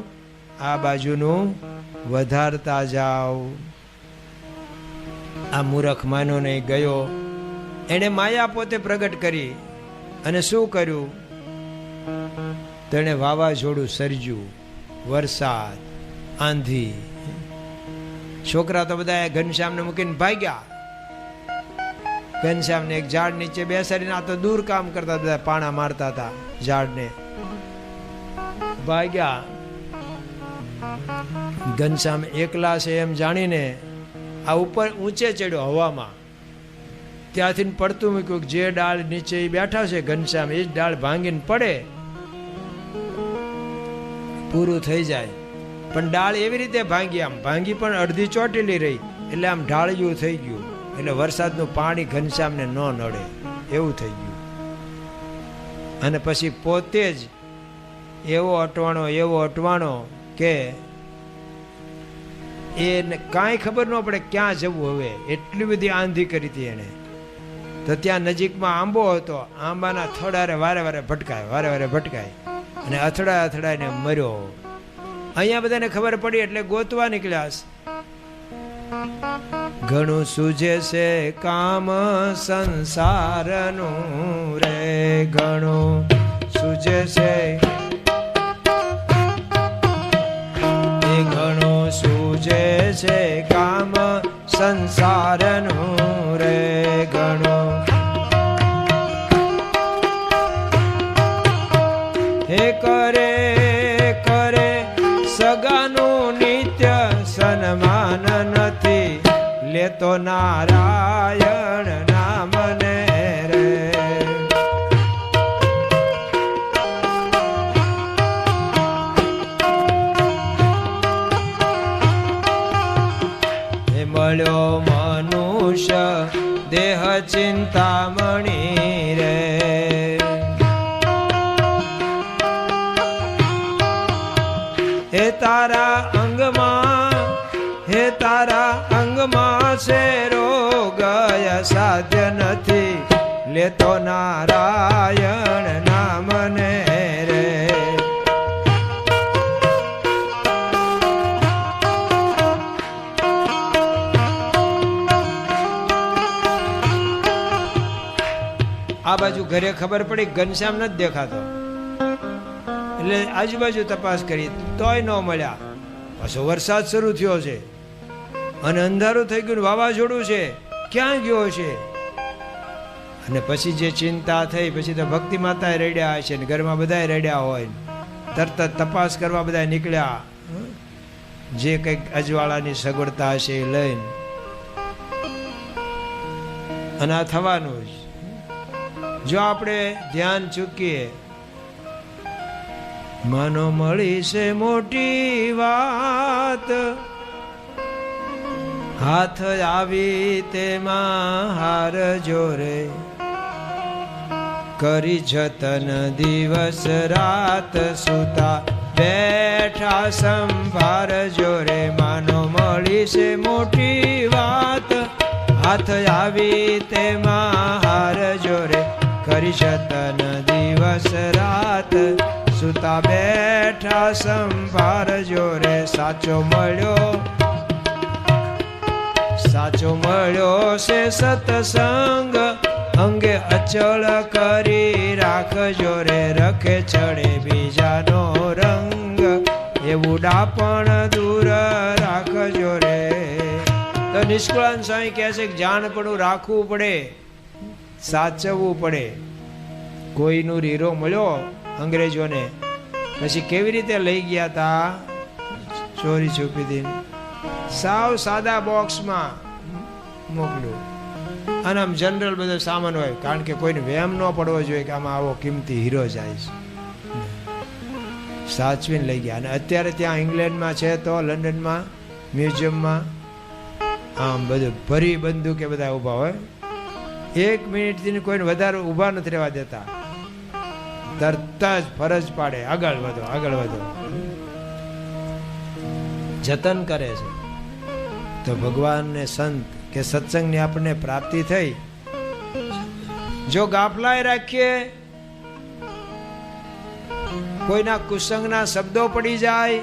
A: આ બાજુનું વધારતા જાઓ. આ મૂર્ખ માનો નહીં ગયો. એણે માયા પોતે પ્રગટ કરી અને શું કર્યું? તેણે વાવાઝોડું સર્જ્યું, વરસાદ, આંધી. છોકરા તો બધા ઘનશ્યામને મૂકીને ભાગ્યા. ઘનશ્યામને એક ઝાડ નીચે બેસાડીને, આ તો દૂર કામ કરતા, બધા પાણા મારતા હતા ઝાડને, ભાગ્યા. ઘનશ્યામ એકલા છે એમ જાણીને આ ઉપર ઊંચે ચડ્યો હવામાં. ત્યાંથી પડતું મૂક્યું. જે ડાળ નીચે બેઠા છે ઘનશ્યામ, એ જ ડાળ ભાંગીને પડે, પૂરું થઈ જાય. પણ ડાળ એવી રીતે ભાંગી, આમ ભાંગી પણ અડધી ચોટેલી રહી, એટલે આમ ઢાળિયું થઈ ગયું. એટલે વરસાદનું પાણી ઘનશ્યામને ન નડે એવું થઈ ગયું. અને પછી પોતે જ એવો અટવાણો કે એને કાંઈ ખબર ન પડે ક્યાં જવું. હવે એટલી બધી આંધી કરી હતી એને. તો ત્યાં નજીકમાં આંબો હતો, આંબાના થડારે વારે વારે ભટકાય અને અથડાઈને મર્યો. અહીંયા બધાને ખબર પડી એટલે ગોતવા નીકળ્યા. ઘણું સૂજે છે કામ સંસારનું રે, ઘણું સૂજે છે, ઘણું સૂજે છે કામ સંસારનું રે, ઘણું. હે કરે સગાનું નિત્ય સન્માન નથી, લેતો નારાયણ નામને રે. મળ્યો મનુષ્ય દેહ ચિંતામણી રે, હે તારા અંગમાં છે રોગ સાધ્ય નથી, લેતો નારાયણ નામને રે. આ બાજુ ઘરે ખબર પડી ઘનશ્યામ નથી દેખાતો, એટલે આજુબાજુ તપાસ કરી તોય ન મળ્યા. પાછો વરસાદ શરૂ થયો છે અને અંધારું થઈ ગયું, વાવાઝોડું છે, ક્યાં ગયો છે? અને પછી જે ચિંતા થઈ, પછી તો ભક્તિ માતા રડ્યા છે ને ઘરમાં બધા રડ્યા હોય. તરત તપાસ કરવા બધા નીકળ્યા, જે કંઈક અજવાળાની સગવડતા હશે એ લઈને. અને આ થવાનું જ. જો આપણે ધ્યાન ચૂકીએ, માનો મળી છે મોટી વાત, હાથ આવી તેમાં હાર જોરે, કરી જતન દિવસ રાત, સુતા બેઠા સંભાર જોરે. માનો મળી છે મોટી વાત, હાથ આવી તેમાં હાર જોરે, કરી જતન દિવસ રાત, સુતા બેઠા સંભાર જોરે. સાચો મળ્યો છે સત્સંગ, અંગે અચળ કરી રાખજો રે, રખે ચડે બીજાનો રંગ, એવું ડાપણ દૂર રાખજો રે. તો નિષ્કુળાન સ્વામી કહે છે કે જાણપણું રાખવું પડે, સાચવવું પડે. કોઈનો રીરો મળ્યો અંગ્રેજોને, પછી કેવી રીતે લઈ ગયા તા? ચોરી છુપી દીને સાવ સાદા બોક્સમાં મોકલ્યું. અને આમ જનરલ બધો સામાન હોય, કારણ કે કોઈને વહેમ ન પડવો જોઈએ કે આમાં આવો કિંમતી હીરો જાય છે. સાચવીને લઈ ગયા. અને અત્યારે ત્યાં ઇંગ્લેન્ડમાં છે, તો લંડનમાં મ્યુઝિયમમાં આમ બધું ભરી બંદૂકે બધા ઊભા હોય. 1 મિનિટથી કોઈને વધારે ઊભા નથી રહેવા દેતા, તરત જ ફરજ પાડે, આગળ વધો, આગળ વધો, જતન કરે છે. તો ભગવાન ને સંત કે સત્સંગની આપણને પ્રાપ્તિ થઈ. જો ગાફલાય રાખીએ, કોઈના કુસંગના શબ્દો પડી જાય,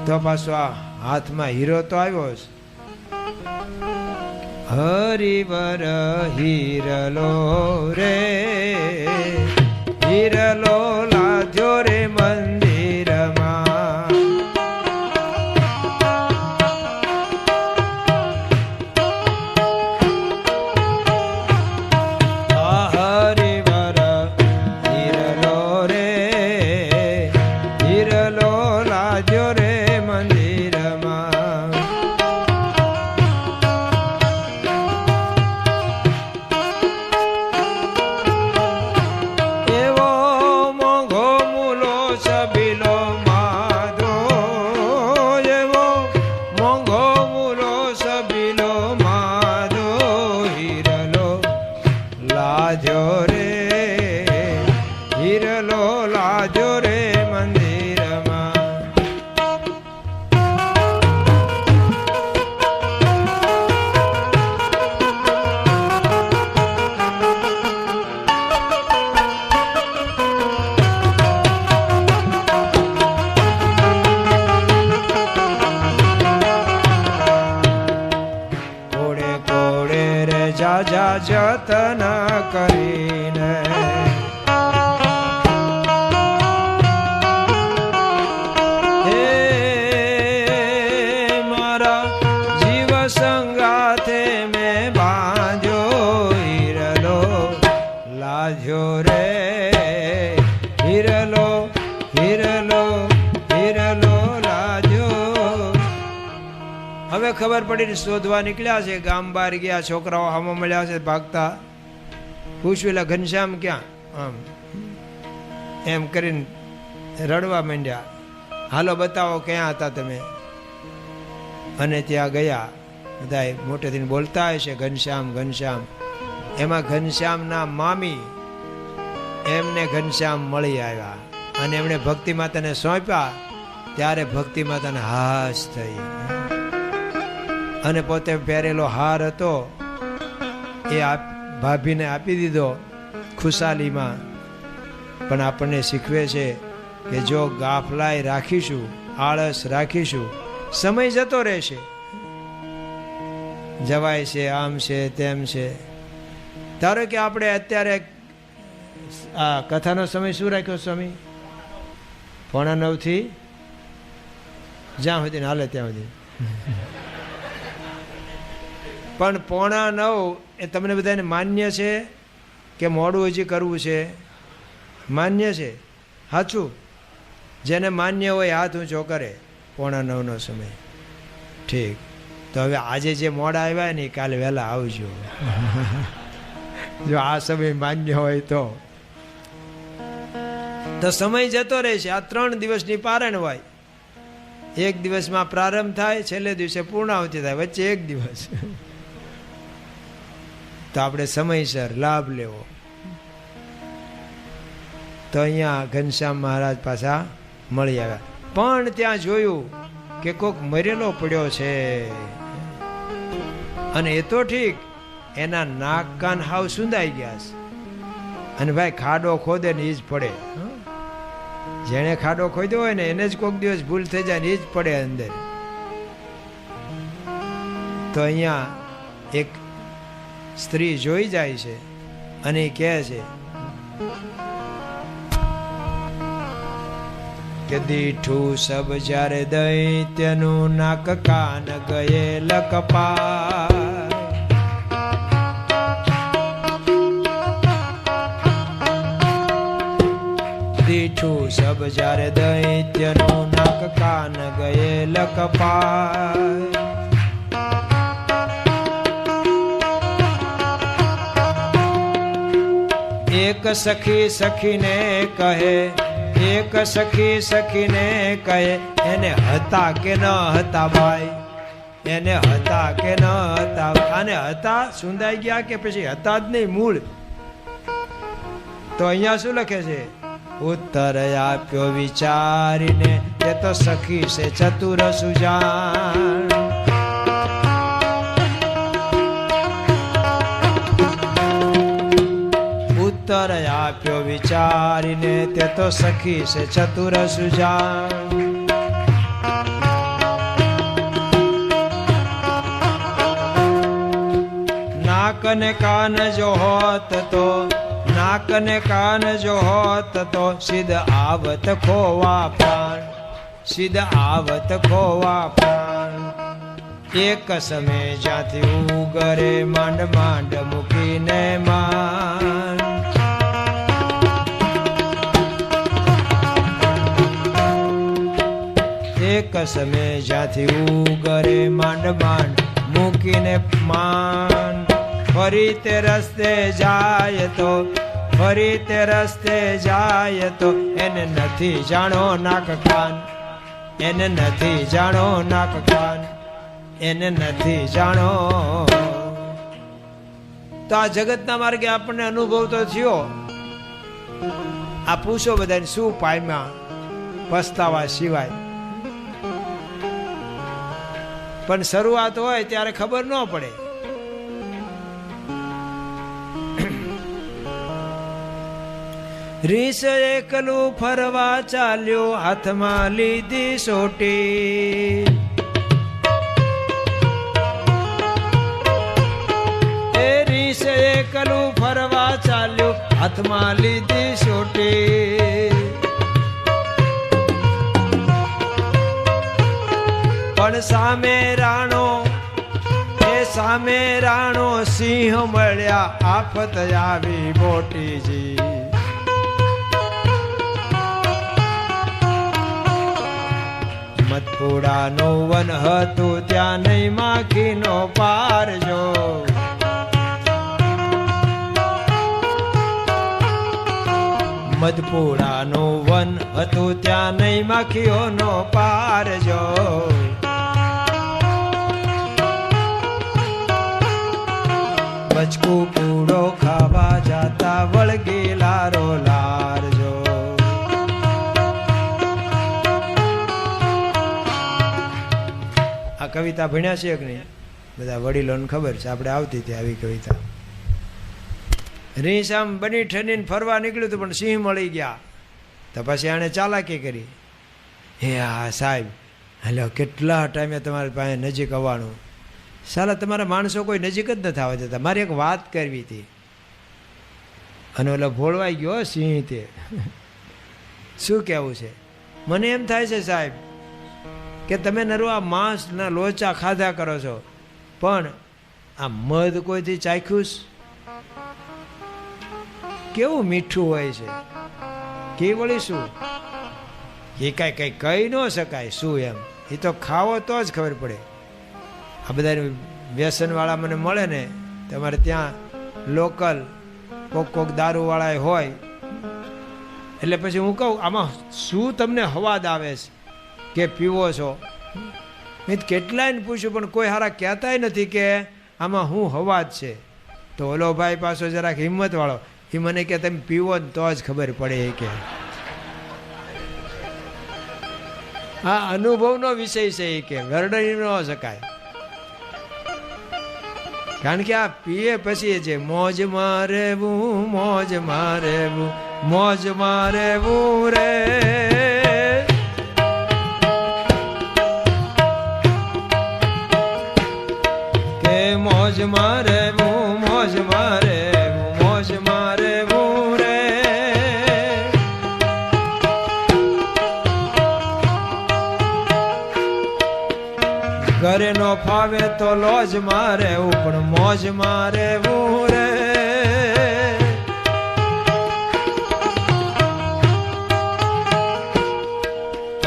A: તો પાછો આ હાથમાં હીરો તો આવ્યો છે. હરિવર હીરલો રે, હીરલો લાદ્યો રે મંદિરમાં, જતન કરીને હે મારા જીવ સંગાથે મેં બાંધ્યો હીરલો લાજ્યો રે, હીરલો હીરલો હીરલો લાજ્યો. હવે ખબર પડી, શોધવા નીકળ્યા છે, ગામ બહાર ગયા, છોકરાઓ હામો મળ્યા છે ભાગતા. પૂછ્યું, ઘનશ્યામ ક્યાં? આમ એમ કરીને રડવા માંડ્યા. હાલો બતાવો ક્યાં હતા તમે. અને ત્યાં ગયા. બધા મોટેથી બોલતા હશે ઘનશ્યામ ઘનશ્યામ. એમાં ઘનશ્યામના મામી એમને ઘનશ્યામ મળી આવ્યા અને એમણે ભક્તિ માતાને સોંપ્યા. ત્યારે ભક્તિ માતાને હાશ થઈ અને પોતે પહેરેલો હાર હતો એ ભાભીને આપી દીધો ખુશાલીમાં. પણ આપણને શીખવે છે કે જો ગાફલાઈ રાખીશું, આળસ રાખીશું, સમય જતો રહેશે. જવાય છે, આમ છે, તેમ છે. ધારો કે આપણે અત્યારે આ કથાનો સમય શું રાખ્યો સ્વામી? 8:45 થી જ્યાં સુધી હાલે ત્યાં સુધી. પણ 8:45 એ તમને બધાને માન્ય છે કે મોડું હજી કરવું છે? માન્ય છે, સાચું. જેને માન્ય હોય હાથ ઊંચો કરે. 8:45નો સમય ઠીક. તો હવે આજે જે મોડા આવ્યા ને કાલે વહેલા આવજો. જો આ સમય માન્ય હોય તો સમય જતો રહેશે. આ 3 દિવસની પારણ હોય. એક દિવસમાં પ્રારંભ થાય, છેલ્લે દિવસે પૂર્ણાહુતિ થાય, વચ્ચે 1 દિવસ. તો આપણે સમયસર લાભ લેવો. તો અહીંયા ઘનશ્યામ મહારાજ પાછા મળી આવ્યા. પણ ત્યાં જોયું કે કોક મરેલો પડ્યો છે. અને એ તો ઠીક, એના નાક કાન હાવ સુંદાઈ ગયા છે. અને ભાઈ ખાડો ખોદે ને એ જ પડે. જેણે ખાડો ખોદ્યો હોય ને એને જ કોઈક દિવસ ભૂલ થઈ જાય ને એ જ પડે અંદર. તો અહીંયા એક સ્ત્રી જોઈ જાય છે અને એ કહે છે કે દીઠું સબ જ્યારે દૈત્યનું નાક કાન ગયેલ કપાય. દીઠું સબ જ્યારે દૈત્યનું નાક કાન ગયેલ કપાય. એક સખી સખીને કહે, એક સખી સખીને કહે, એને હતા કે ન હતા ભાઈ, એને હતા કે ન હતા. અને હતા સુંદાઈ ગયા કે પછી હતા જ નહીં મૂળ. તો અહીંયા શું લખે છે? ઉત્તર આપ્યો વિચારીને, તે તો સખી છે ચતુર સુજાણ. ઉત્તર આપ્યો વિચારીને, તે તો સખી છે ચતુર સુજાણ. નાક ને કાન જો હોત તો, નાક ને કાન જો હોત તો સિદ્ધ આવત ખોવા પ્રાણ, સિદ્ધ આવત ખોવા પ્રાણ. એક સમય જ્યાંથી ઉગરે માંડ માંડ મૂકીને માન. એક સમય જ્યાંથી ઉગરે માંડ માંડ મૂકીને માન. ફરી તે રસ્તે જાય તો, ફરી તે રસ્તે જાય તો એને નથી જાણો નાક કાન, એને નથી જાણો નાક કાન, એને નથી જાણો. તો આ જગતના માર્ગે આપણને અનુભવ તો થયો. આ પૂછો બધાને શું પામ્યા પસ્તાવા સિવાય. પણ શરૂઆત હોય ત્યારે ખબર ન પડે. રીસ એકલું ફરવા ચાલ્યો, હાથમાં લીધી સોટી. એ રીસ એકલું ફરવા ચાલ્યો, હાથમાં લીધી સોટી. પણ સામે રાણો, એ સામે રાણો સિંહ મળ્યા, આફત આવી મોટીજી. મધપુડાનો વન હતું ત્યાં નહીં માખીનો પાર જો. મધપુડાનો વન હતું ત્યાં નહીં માખીઓનો પાર જો. બચકું પૂડો ખાવા જાતા વળગેલા રોલાર જો. આ કવિતા ભણ્યા છે કે નહીં? બધા વડીલોને ખબર છે, આપણે આવતી હતી આવી કવિતા. રીંછ આમ બની ઠરીને ફરવા નીકળ્યું હતું પણ સિંહ મળી ગયા. તો પછી આણે ચાલાકી કરી, હે હા સાહેબ હેલો કેટલા ટાઈમે તમારી પાસે નજીક આવવાનું, સાલા તમારા માણસો કોઈ નજીક જ નથી આવવા દેતા, મારી એક વાત કરવી હતી. અને ઓલો ભોળવાઈ ગયો સિંહ. તે શું કહેવું છે? મને એમ થાય છે સાહેબ કે તમે નરવા માંસના લોચા ખાધા કરો છો, પણ આ મધ કોઈથી ચાખ્યું? કેવું મીઠું હોય છે, કે વળી શું એ કાંઈ કંઈ કહી ન શકાય. શું એમ? એ તો ખાવો તો જ ખબર પડે. આ બધા વ્યસનવાળા મને મળે ને તમારે ત્યાં લોકલ કોક દારૂવાળા હોય એટલે પછી હું કહું આમાં શું તમને હવાદ આવે છે કે પીવો છો? મેં કેટલાયને પૂછ્યું પણ કોઈ હારા કહેતાય નથી કે આમાં શું હવાદ છે. તો ઓલો ભાઈ પાછો જરાક હિંમતવાળો એ મને કે તમે પીવો ને તો જ ખબર પડે કે આ અનુભવનો વિષય છે એ કે વર્ણવી ન શકાય. કારણ કે આ પીએ પછી છે મોજ મારેવું મોજ મારેવું મોજ મારેવું રે કે મોજ મારેવું મોજ મારેવું મોજ મારેવું રે ઘરે નો ફાવે તો લોજ મારે પણ મોજ મારે રે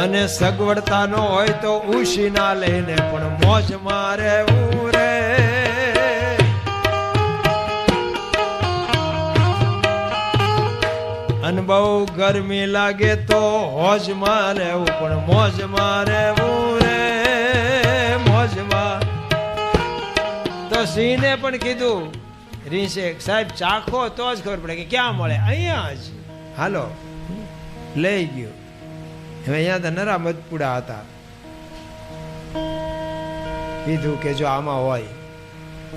A: અને સગવડતા નો હોય તો ઉશી ના લઈને પણ મોજ મારે રે અને બહુ ગરમી લાગે તો હોજ મારે પણ મોજ મારે રે તો સિંહને પણ કીધું રીંછે સાહેબ ચાખો તો જ ખબર પડે કે ક્યાં મળે અહીંયા જ હાલો લઈ ગયો. હવે અહીંયા તો નરા મધપુડા હતા. કીધું કે જો આમાં હોય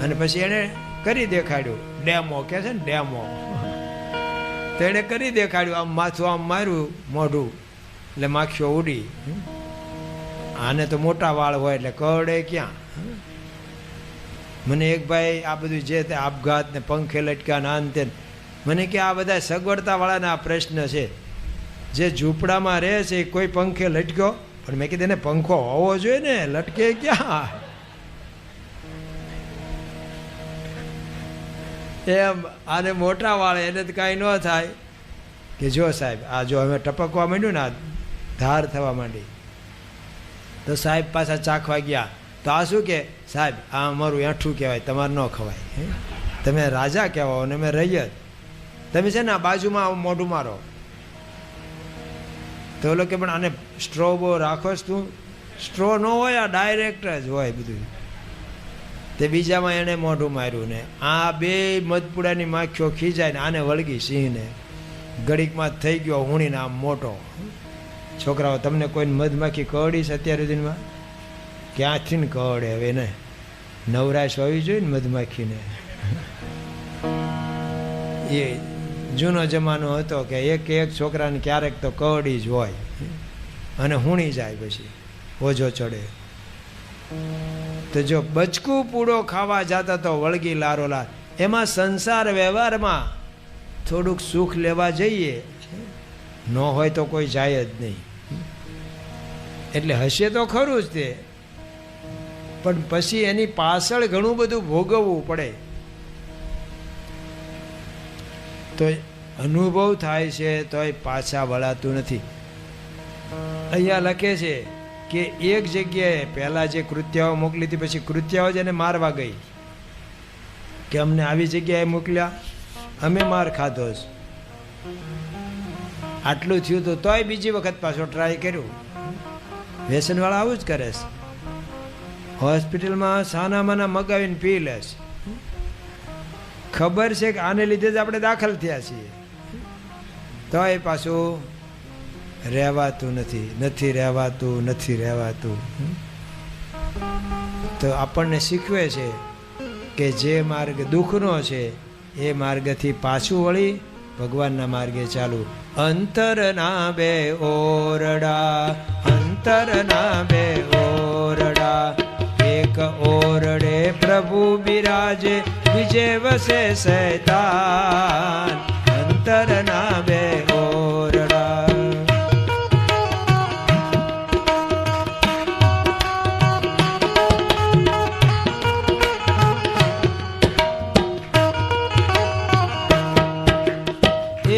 A: અને પછી એને કરી દેખાડ્યું ડેમો કે છે ને ડેમો તો એને કરી દેખાડ્યું આમ માથું આમ માર્યું મોઢું એટલે માખીઓ ઉડી. આને તો મોટા વાળ હોય એટલે કરડે ક્યાં. મને એક ભાઈ આ બધું જે તે આપઘાત ને પંખે લટકા ના અંતે મને કે આ બધા સગવડતા વાળાના પ્રશ્ન છે. જે ઝૂંપડામાં રહે છે કોઈ પંખે લટક્યો પણ મેં કીધું એને પંખો હોવો જોઈએ ને લટકે ક્યાં. એમ આને મોટા વાળે એને તો કાંઈ ન થાય કે જો સાહેબ આ જો હવે ટપકવા માંડ્યું ને આ ધાર થવા માંડી તો સાહેબ પાછા ચાખવા ગયા તો આ શું કે સાહેબ આ અમારું એઠું કહેવાય તમારે ન ખવાય. તમે રાજા કહેવાઓ અને અમે રહીએ તમે છે ને આ બાજુમાં મોઢું મારો તો ઓલો કે પણ આને સ્ટ્રો બહુ રાખો જ તું. સ્ટ્રો ન હોય આ ડાયરેક્ટ જ હોય બધું. તે બીજામાં એણે મોઢું માર્યું ને આ બે મધપુડાની માખીઓ ખીજાય ને આને વળગી સિંહને ઘડીકમાં થઈ ગયો હુણીને આમ મોટો. છોકરાઓ તમને કોઈને મધમાખી કરડી છે અત્યાર સુધીમાં? ક્યાંથી ને કરડે હવે ને નવરાશ હોવી જોઈએ ને મધમાખીને. એ જૂનો જમાનો હતો કે એક છોકરાને ક્યારેક તો કરડી જ હોય અને હુણી જાય પછી ઓજો ચડે. તો જો બચકું પૂડો ખાવા જતા તો વળગી લારો લાર. એમાં સંસાર વ્યવહારમાં થોડુંક સુખ લેવા જઈએ ન હોય તો કોઈ જાય જ નહીં. એટલે હશે તો ખરું જ તે પણ પછી એની પાછળ ઘણું બધું ભોગવવું પડે. તો અનુભવ થાય છે તોય પાછા વળાતું નથી. અહીંયા લખે છે કે એક જગ્યાએ પહેલા જે કૃત્યાઓ મોકલી હતી પછી કૃત્યાઓ જ એને મારવા ગઈ કે અમને આવી જગ્યાએ મોકલ્યા અમે માર ખાધો જ. આટલું થયું તો તોય બીજી વખત પાછો ટ્રાય કર્યું. વ્યસનવાળા આવું જ કરે છે. હોસ્પિટલમાં સાનામાના મગાવીને પી લે છે. ખબર છે કે આને લીધે જ આપણે દાખલ થયા છીએ તો એ પાછું રહેવાતું નથી રહેવાતું. તો આપણને શીખવે છે કે જે માર્ગ દુઃખનો છે એ માર્ગથી પાછું વળી ભગવાનના માર્ગે ચાલુ. અંતરના બે ઓરડા એક ઓરડે પ્રભુ બિરાજે બીજે વસે શૈતાન. અંતરના બે ઓરડા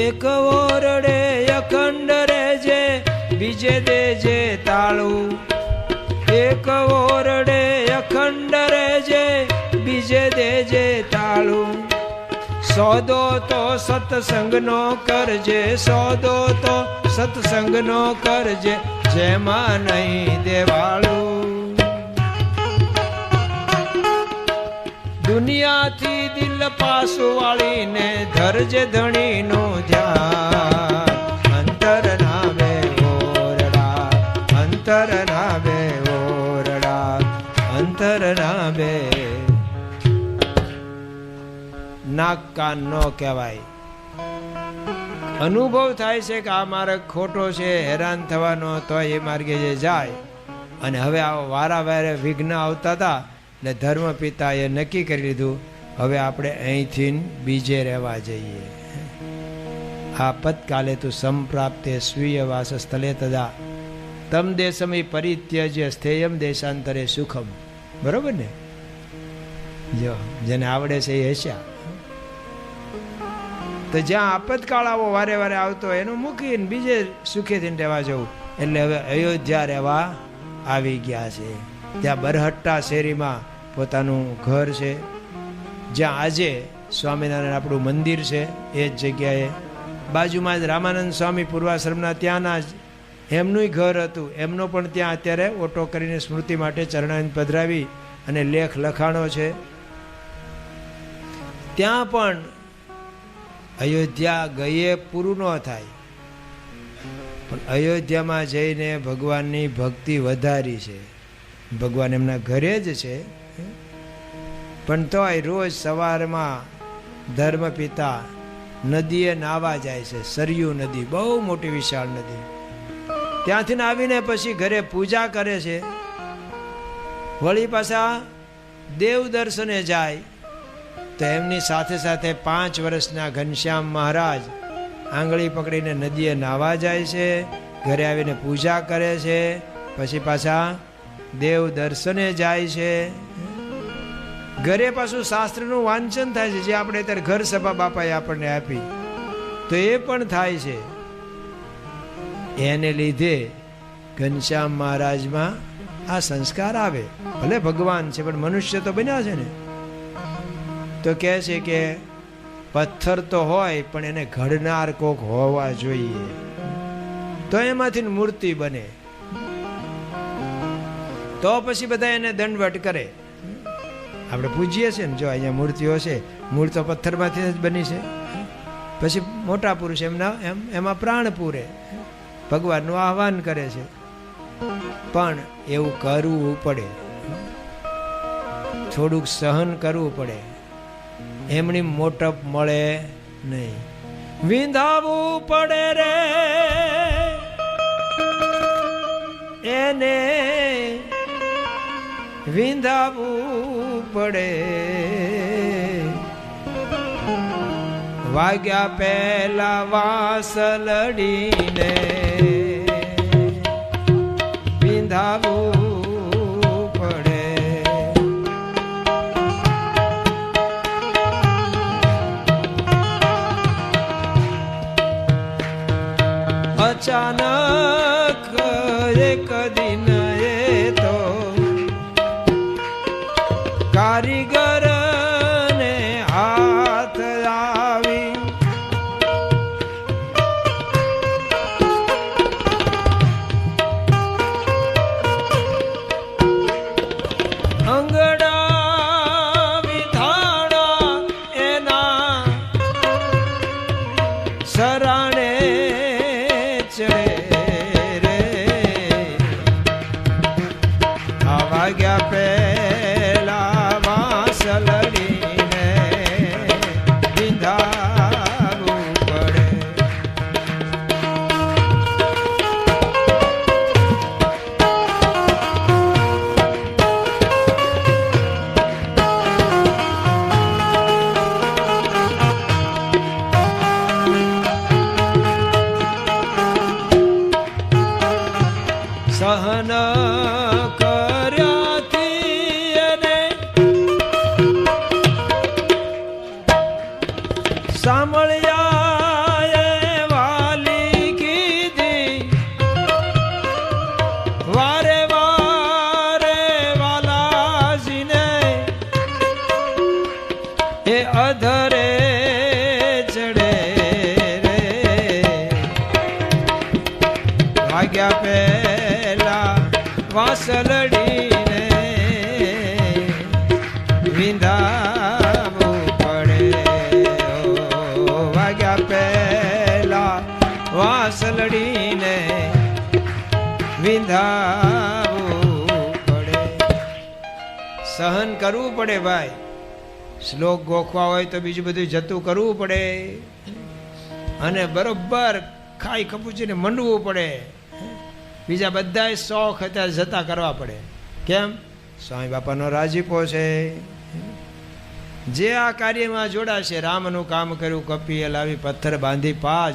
A: એક ઓરડે અખંડ રેજે બીજે દેજે તાળું. એક ઓરડે અખંડ રે બીજે દેજે તાળું. સોદો તો સત્સંગનો કરજે, સોદો તો સત્સંગનો કરજે, જેમાં નહીં દેવાળું. દુનિયાથી દિલ પાછું વાળીને ધરજે ધણીનું ધ્યાન. અંતરના બે ઓરડા, અંતરના બે ઓરડા, અંતરના બે. નાક કાન નો કહેવાય. અનુભવ થાય છે કે આ માર્ગ ખોટો છે, હેરાન થવાનો, તો એ માર્ગે જે જાય. અને હવે આ વારા વારે વિઘ્ન આવતા હતા એટલે ધર્મ પિતાએ નક્કી કરી લીધું હવે આપણે અહીંથી બીજે રહેવા જઈએ. આપતકાલે તું સંપ્રાપ્તે સ્વીય વાસસ્થલે તદા તમ દેશમય પરિત્યજ્ય સ્થેયમ દેશાંતરે સુખમ. બરોબર ને? જો જેને આવડે છે એ હસ્યા. તો જ્યાં આપતકાળ આવો વારે વારે આવતો એનું મૂકીને બીજે સુખેથી રહેવા જવું. એટલે હવે અયોધ્યા રહેવા આવી ગયા છે. ત્યાં બરહટ્ટા શેરીમાં પોતાનું ઘર છે, જ્યાં આજે સ્વામિનારાયણ આપણું મંદિર છે. એ જ જગ્યાએ બાજુમાં જ રામાનંદ સ્વામી પૂર્વાશ્રમના ત્યાંના જ એમનું ઘર હતું. એમનો પણ ત્યાં અત્યારે ઓટો કરીને સ્મૃતિ માટે ચરણાવીને પધરાવી અને લેખ લખાણો છે. ત્યાં પણ અયોધ્યા ગયે પૂરું ન થાય, પણ અયોધ્યામાં જઈને ભગવાનની ભક્તિ વધારી છે. ભગવાન એમના ઘરે જ છે, પણ તોય રોજ સવારમાં ધર્મપિતા નદીએ નાવા જાય છે. સરયુ નદી, બહુ મોટી વિશાળ નદી. ત્યાંથી આવીને પછી ઘરે પૂજા કરે છે. વળી પાછા દેવ દર્શને જાય. તો એમની સાથે સાથે 5 વર્ષના ઘનશ્યામ મહારાજ આંગળી પકડીને નદીએ નાવા જાય છે. ઘરે આવીને પૂજા કરે છે. પછી પાછા દેવ દર્શને જાય છે. ઘરે પાછું શાસ્ત્રનું વાંચન થાય છે, જે આપણે અત્યારે ઘર સભા બાપાએ આપણને આપી, તો એ પણ થાય છે. એને લીધે ઘનશ્યામ મહારાજમાં આ સંસ્કાર આવે. ભલે ભગવાન છે પણ મનુષ્ય તો બન્યા છે ને. તો કહે છે કે પથ્થર તો હોય પણ એને ઘડનાર કોક હોવા જોઈએ, તો એમાંથી મૂર્તિ બને. તો પછી બધા એને દંડવટ કરે. આપણે પૂજીએ છીએ ને, જો અહીંયા મૂર્તિઓ છે, મૂળ તો પથ્થરમાંથી જ બની છે. પછી મોટા પુરુષ એમાં પ્રાણ પૂરે, ભગવાનનું આહ્વાન કરે છે. પણ એવું કરવું પડે, થોડુંક સહન કરવું પડે. એમની મોટપ મળે નહીં, વિંધાવવું પડે રે એને, વિંધાવવું પડે. વાગ્યા પહેલા વાસલડીને વિંધાવવું પડે. અચાનક એક દિન એ તો કારીગર ને હાથ આવી, અંગડા વિધાણા એના સરાણે ચડે રે. આ વાગ્યા પહેલા વાસલડીને વિંધાવવું પડે. સહન કર્યાથી વાગ્યા પહેલા વાસલડીને વિંધાવું પડે. વાગ્યા પહેલા વાસલડીને વિંધાવું પડે. સહન કરવું પડે ભાઈ. શ્લોક ગોખવા હોય તો બીજું બધું જતું કરવું પડે અને બરોબર ખાઈ ખપુચીને મંડવું પડે. બીજા બધા શોખ હતા જતા કરવા પડે. કેમ? સ્વામી બાપાનો રાજીપો છે. જે આ કાર્યમાં જોડાશે, રામનું કામ કર્યું, કપીએ લાવી પથ્થર બાંધી પાજ,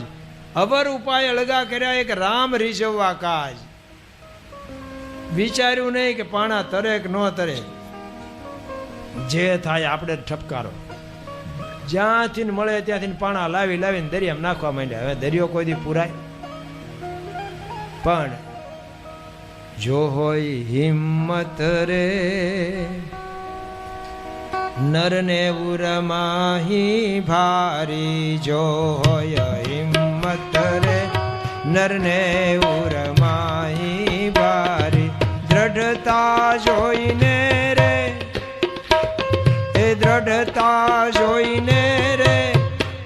A: અવર ઉપાય અળગા કર્યા, એક રામ રીઝવવા કાજ. વિચાર્યું નહીં કે પાણા તરે કે ન તરે, જે થાય આપણે ઠપકારો. જ્યાંથી મળે ત્યાંથી પાણા લાવી લાવીને દરિયામાં નાખવા માંડ્યા. હવે દરિયો કોઈ દી પુરાય? પણ જો હોય હિંમત રે નરને ઉરમાહી ભારી, જો હોય હિંમત રે નરને ઉરમાહી ભારી, દ્રઢતા જોઈને રે, એ દ્રઢતા જોઈને રે,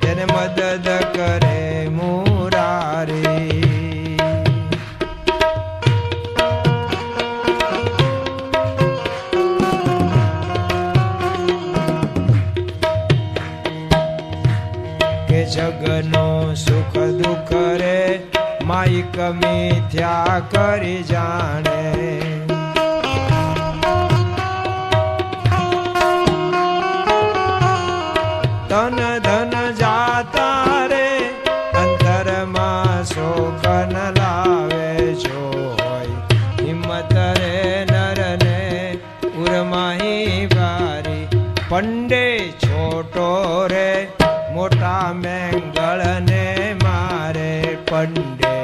A: તેને મદદ કરે મુરારી. જગનો સુખ દુઃખ રે માઈક મિથ્યા કરી જાણે, તન ધન જાતા રે અંતરમાં શોક ન લાવે. જો હોય હિંમત રે નરને ઉરમાહી ભારી, પંડે છોટો રે મોટા મેંગળને મારે, પંડે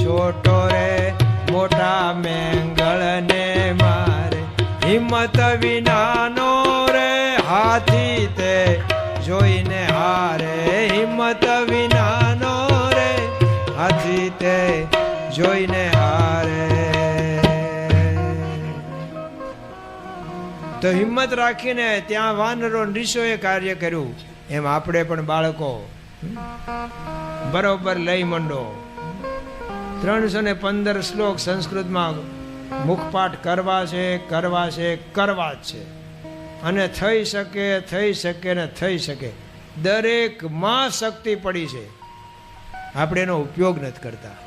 A: છોટો રે મોટા મેંગળને મારે. હિંમત વિનાનો રે હાથી તે જોઈને હારે, હિંમત વિનાનો રે હાથી તે જોઈને હારે. તો હિંમત રાખીને ત્યાં વાનરો ઋષિઓએ કાર્ય કર્યું. એમ આપણે પણ બાળકો બરોબર લઈ મંડો. 315 શ્લોક સંસ્કૃતમાં મુખપાઠ કરવા છે, કરવા છે, કરવા જ છે. અને થઈ શકે, થઈ શકે ને થઈ શકે. દરેકમાં શક્તિ પડી છે, આપણે એનો ઉપયોગ નથી કરતા.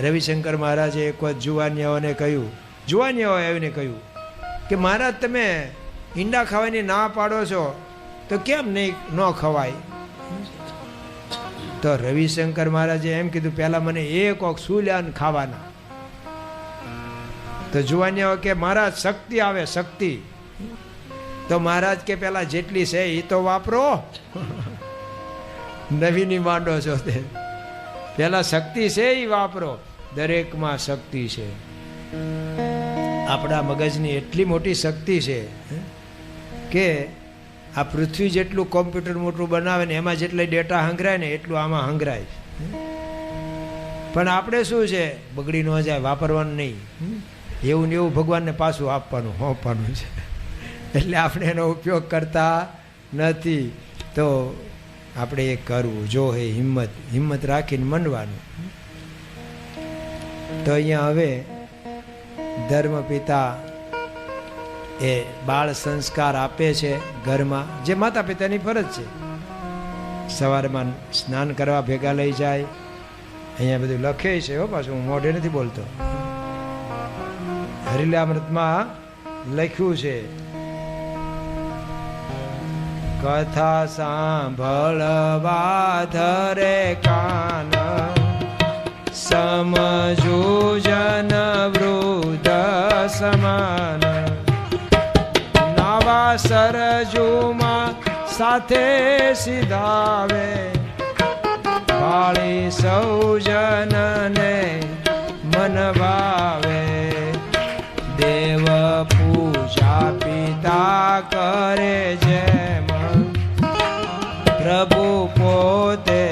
A: રવિશંકર મહારાજે એક વખત જુવાનિયાઓને કહ્યું, જુવાનિયાઓએ આવીને કહ્યું કે મહારાજ તમે ઈંડા ખાવાની ના પાડો છો તો કેમ નહીં ન ખવાય? તો રવિશંકર મહારાજે એમ કીધું, પહેલા મને એક ઓક સુલ્યાન ખાવાના. તો જુવાનિયાઓ કે મહારાજ શક્તિ આવે, શક્તિ. તો મહારાજ કે પેલા જેટલી છે એ તો વાપરો, નવીની માંડો છો તે. પેલા શક્તિ છે એ વાપરો. દરેકમાં શક્તિ છે. આપણા મગજની એટલી મોટી શક્તિ છે કે આ પૃથ્વી જેટલું કોમ્પ્યુટર મોટું બનાવે ને એમાં જેટલા ડેટા હંગરાય ને એટલું આમાં હંગરાય. પણ આપણે શું છે, બગડી ન જાય, વાપરવાનું નહીં. એવું ને એવું ભગવાનને પાછું આપવાનું, હોંપવાનું છે. એટલે આપણે એનો ઉપયોગ કરતા નથી. તો આપણે એ કરવું જો હે હિંમત રાખીને મંડવાનું. તો અહીંયા હવે ધર્મપિતા એ બાળ સંસ્કાર આપે છે ઘરમાં, જે માતા પિતાની ફરજ છે. સવારમાં સ્નાન કરવા ભેગા લઈ જાય. અહીંયા બધું લખે છે હો, પાછું હું મોઢે નથી બોલતો. હરિલામૃતમાં લખ્યું છે, કથા સાંભળવા ધરે કાન, સમજુ જન વૃદ્ધ સમાન, નવા સરજુમાં સાથે સીધાવે, વાળી સૌ જનને મન ભાવે. દેવ પૂજા પિતા કરે જેમ, પ્રભુ પોતે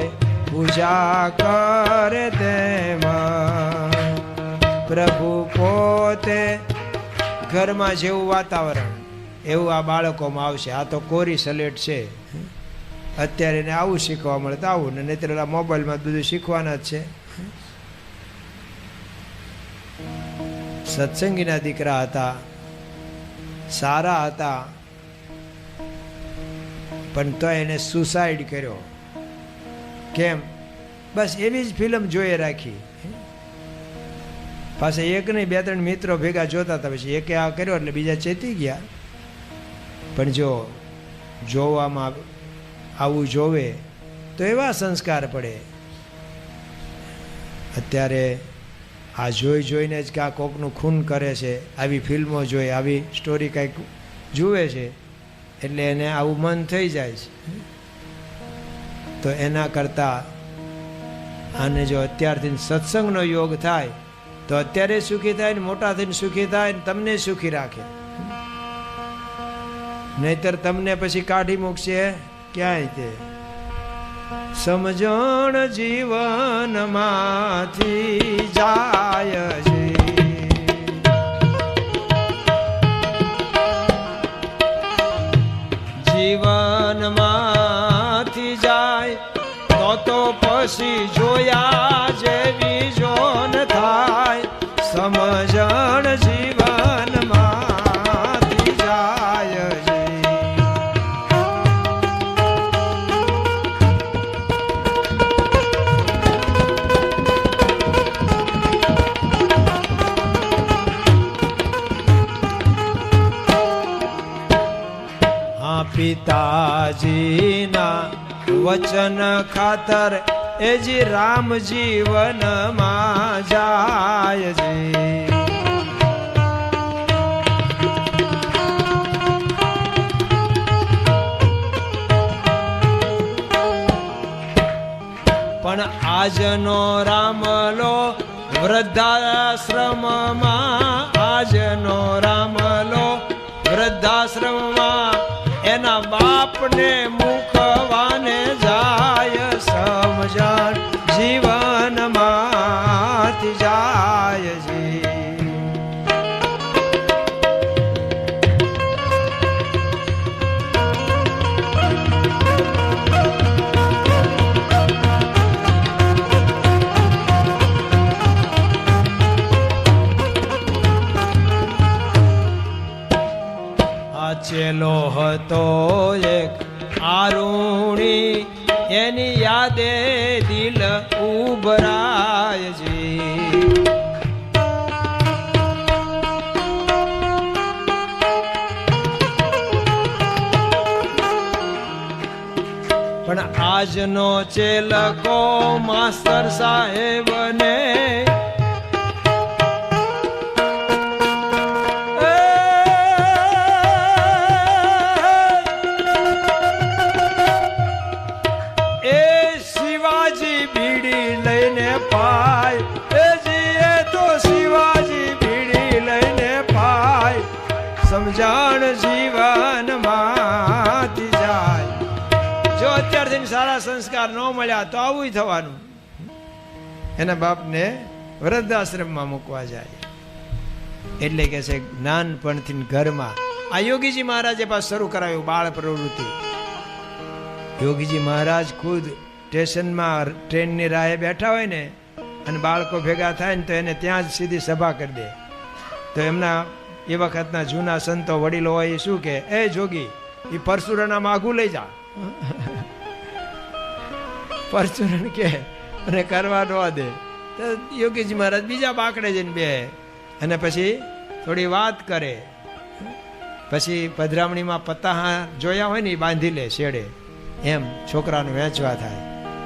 A: પૂજા કરે તેમ. પ્રભુ પોતે. ઘરમાં જેવું વાતાવરણ એવું આ બાળકોમાં આવશે. આ તો કોરી સલેટ છે. અત્યારે એને આવું શીખવા મળે તો આવું, ને નહીતર મોબાઈલમાં બધું શીખવાના જ છે. સત્સંગીના દીકરા હતા, સારા હતા, પણ તો એને સુસાઇડ કર્યો. કેમ? બસ એવી જ ફિલ્મ જોઈ રાખી. પાસે એક નહીં 2-3 મિત્રો ભેગા જોતા હતા. પછી એકે આ કર્યો એટલે બીજા ચેતી ગયા. પણ જો જોવામાં આવું જોવે તો એવા સંસ્કાર પડે. અત્યારે આ જોઈને જ કે આ કોકનું ખૂન કરે છે, આવી ફિલ્મો જોઈ, આવી સ્ટોરી કંઈક જુએ છે એટલે એને આવું મન થઈ જાય છે. તો એના કરતાં આને જો અત્યારથી સત્સંગનો યોગ થાય તો અત્યારે સુખી થાય ને મોટા થઈને સુખી થાય ને તમને સુખી રાખે. નહીતર તમને પછી કાઢી મૂકશે ક્યાંય. તે સમજણ જીવનમાંથી જાય છે. જીવનમાંથી જાય તો પછી જોયા જેવી જોન થાય. સમજણ જીવનમાંથી જાય છે. પિતાજીના વચન ખાતર એજી રામ જીવનમાં જાય છે. પણ આજનો રામલો વૃદ્ધાશ્રમમાં, આજનો રામલો વૃદ્ધાશ્રમમાં એના બાપને મુખવાને જાય. સમજણ જીવનમાંથી જાય છે. ચેલો હતો એક આરુણી, એની યાદે દિલ ઉભરાય છે. પણ આજનો ચેલકો માસ્તર સાહેબને સમજણ જીવનમાંથી જાય. જો અત્યારથી સારા સંસ્કાર ન મળ્યા તો આવું થવાનું. એના બાપને વૃદ્ધાશ્રમમાં મૂકવા જાય. એટલે કે છે નાનપણથી ઘરમાં. આ યોગીજી મહારાજે પાસ શરૂ કરાવ્યું બાળ પ્રવૃત્તિ. યોગીજી મહારાજ ખુદ સ્ટેશનમાં ટ્રેનની રાહે બેઠા હોય ને અને બાળકો ભેગા થાય ને તો એને ત્યાં જ સીધી સભા કરી દે. તો એમના એ વખતના જૂના સંતો વડીલો હોય એ શું કે, એ જોગી એ પરશુરાના માગું લઈ જા. પરશુરણ કે અને કરવા ન દે. તો યોગીજી મહારાજ બીજા બાકડે જઈને બે અને પછી થોડી વાત કરે. પછી પધરામણીમાં પત્તા જોયા હોય ને એ બાંધી લે શેડે. એમ છોકરાનું વેચવા થાય.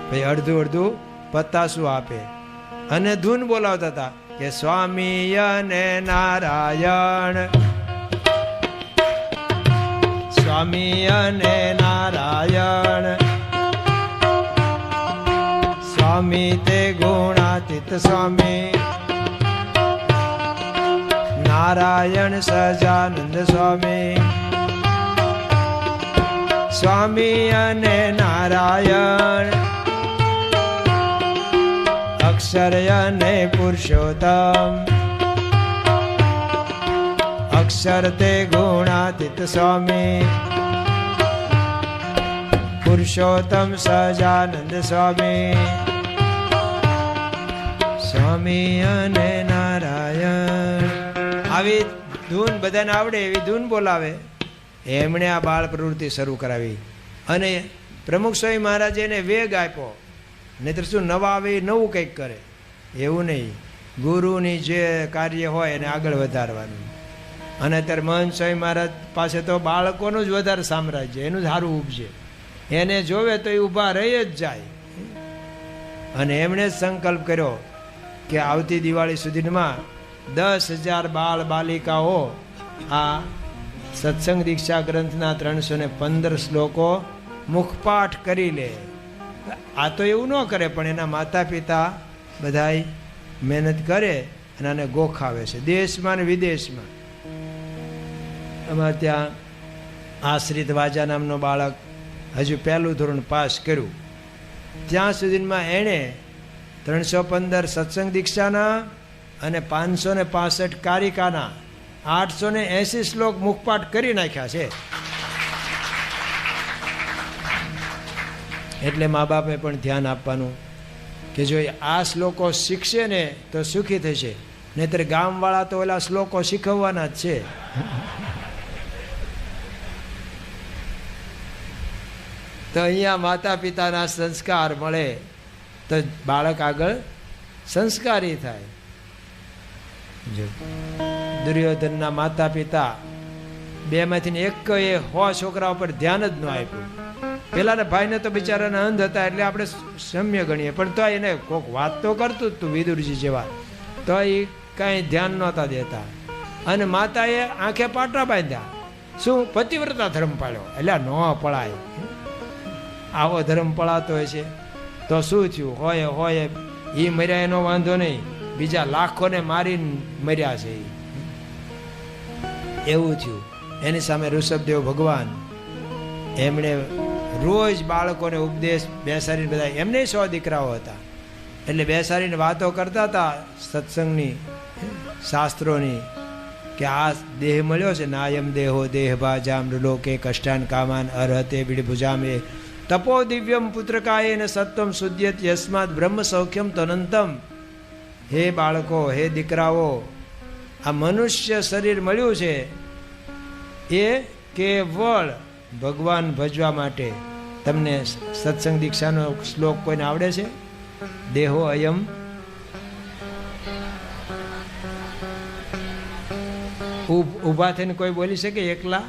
A: પછી અડધું પત્તા શું આપે અને ધૂન બોલાવતા હતા કે સ્વામી અને નારાયણ, સ્વામી અને નારાયણ, સ્વામી તે ગુણાતીત સ્વામી, નારાયણ સજાનંદ સ્વામી, સ્વામી અને નારાયણ, અક્ષર અને પુરુષોત્તમ, અક્ષર તે ગુણાતીત સ્વામી પુરુષોત્તમ સહજાનંદ સ્વામી સ્વામી અને નારાયણ. આવી ધૂન બધાને આવડે એવી ધૂન બોલાવે. એમણે આ બાળ પ્રવૃત્તિ શરૂ કરાવી અને પ્રમુખ સ્વામી મહારાજે એને વેગ આપ્યો. નહીતર શું નવા આવે નવું કંઈક કરે, એવું નહીં. ગુરુની જે કાર્ય હોય એને આગળ વધારવાનું. અને અત્યારે મહંત સ્વામી મહારાજ પાસે તો બાળકોનું જ વધારે સામ્રાજ્ય, એનું જ સારું ઉપજે. એને જોવે તો એ ઊભા રહી જ જાય. અને એમણે જ સંકલ્પ કર્યો કે આવતી દિવાળી સુધીમાં 10,000 બાળ બાલિકાઓ આ સત્સંગ દીક્ષા ગ્રંથના 315 શ્લોકો મુખપાઠ કરી લે. આ તો એવું ન કરે, પણ એના માતા પિતા બધાય મહેનત કરે અને આને ગોખાવે છે દેશમાં ને વિદેશમાં. અમારે ત્યાં આશ્રિત વાજા નામનો બાળક હજુ 1લું ધોરણ પાસ કર્યું. ત્યાં સુધીમાં એણે 315 સત્સંગ દીક્ષાના અને 565 કારિકાના 880 શ્લોક મુખપાઠ કરી નાખ્યા છે. એટલે મા બાપે પણ ધ્યાન આપવાનું કે જો આ શ્લોકો શીખશે ને તો સુખી થશે, નહીતર ગામવાળા તો ઓલા શ્લોકો શીખવવાના જ છે. તો અહીંયા માતા પિતાના સંસ્કાર મળે તો બાળક આગળ સંસ્કારી થાય. જો દુર્યોધનના માતા પિતા 2માંથી એક એ 100 છોકરાઓ પર ધ્યાન જ ન આપ્યું. પેલાના ભાઈને તો બિચારાના અંધ હતા એટલે આપણે સમ્ય ગણીએ, પણ તો એને કોઈક વાત તો કરતું જ તું વિદુરજી જેવા, તો એ કાંઈ ધ્યાન નહોતા દેતા. અને માતાએ આંખે પાટા બાંધ્યા. શું? પતિવ્રતા ધર્મ પાળ્યો. એટલે ન પળાય, આવો ધર્મ પળાતો હોય છે તો શું થયું? હોય એ મર્યા એનો વાંધો નહીં, બીજા લાખોને મારીને મર્યા છે એવું થયું. એની સામે ઋષભદેવ ભગવાન એમણે રોજ બાળકોને ઉપદેશ બેસાડીને, બધા એમને 100 દીકરાઓ હતા એટલે બેસાડીને વાતો કરતા હતા સત્સંગની, શાસ્ત્રોની, કે આ દેહ મળ્યો છે નાયમ દેહો દેહ ભાજામ લોકે કષ્ટાન કામાન અર્હતે બિડભુજામે તપો દિવ્યમ પુત્રકાય ને સત્વમ શુદ્ધ્યત યસ્માત બ્રહ્મ સૌખ્યમ તનંતમ. હે બાળકો, હે દીકરાઓ, આ મનુષ્ય શરીર મળ્યું છે એ કેવળ ભગવાન ભજવા માટે. તમને સત્સંગ દીક્ષાનો શ્લોક કોઈને આવડે છે? દેહો અયમ ઊભા થઈને કોઈ બોલી શકે એકલા?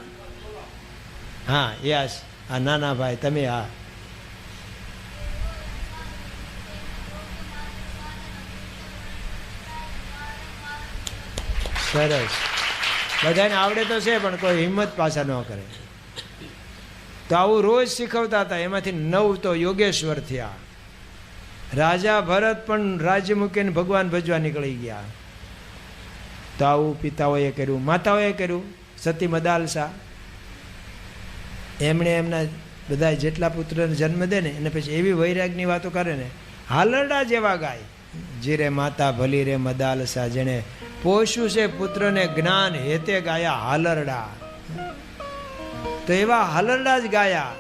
A: હા, યસ. આ નાના ભાઈ તમે આ સરસ. બધાને આવડે તો છે પણ કોઈ હિંમત પાછા ન કરે. તો આવું રોજ શીખવતા હતા. એમાંથી 9 તો યોગેશ્વર થયા. રાજા ભરત પણ રાજ્ય મૂકીને ભગવાન ભજવા નીકળી ગયા. તો આવું પિતાઓએ કર્યું, માતાઓએ કર્યું. સતી મદાલસા એમણે એમના બધા જેટલા પુત્રને જન્મ દે ને એને પછી એવી વૈરાગની વાતો કરે ને, હાલરડા જેવા ગાય. જીરે માતા ભલી રે મદાલસા, જેણે પોષ્યું છે પુત્રને જ્ઞાન હેતે ગાયા હાલરડા. તો એવા હાલરડા જ ગાયા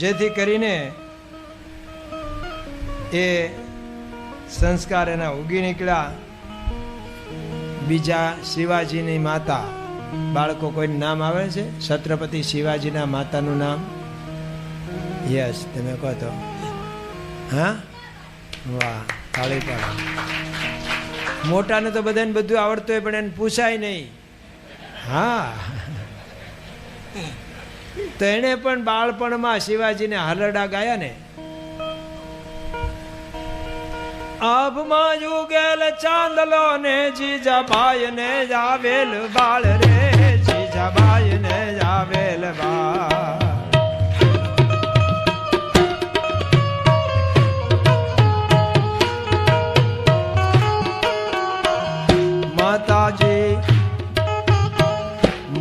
A: જેથી કરીને એ સંસ્કાર એના ઉગી નીકળ્યા. બીજા શિવાજીની માતા, બાળકો કોઈનું નામ આવે છે? છત્રપતિ શિવાજીના માતાનું નામ? યસ, તમે કહો તો. હા, વાહ, તાળી પાડો. મોટાને તો બધાને બધું આવડતું હોય પણ એને પૂછાય નહીં. હા, તો એને પણ બાળપણમાં શિવાજીને હાલરડા ગાયા ને. આભમાં યુગેલ ચાંદલો ને જીજાબાઈ ને જાવેલ બાળ રે, જીજાબાઈ ને જાવેલ બાળ.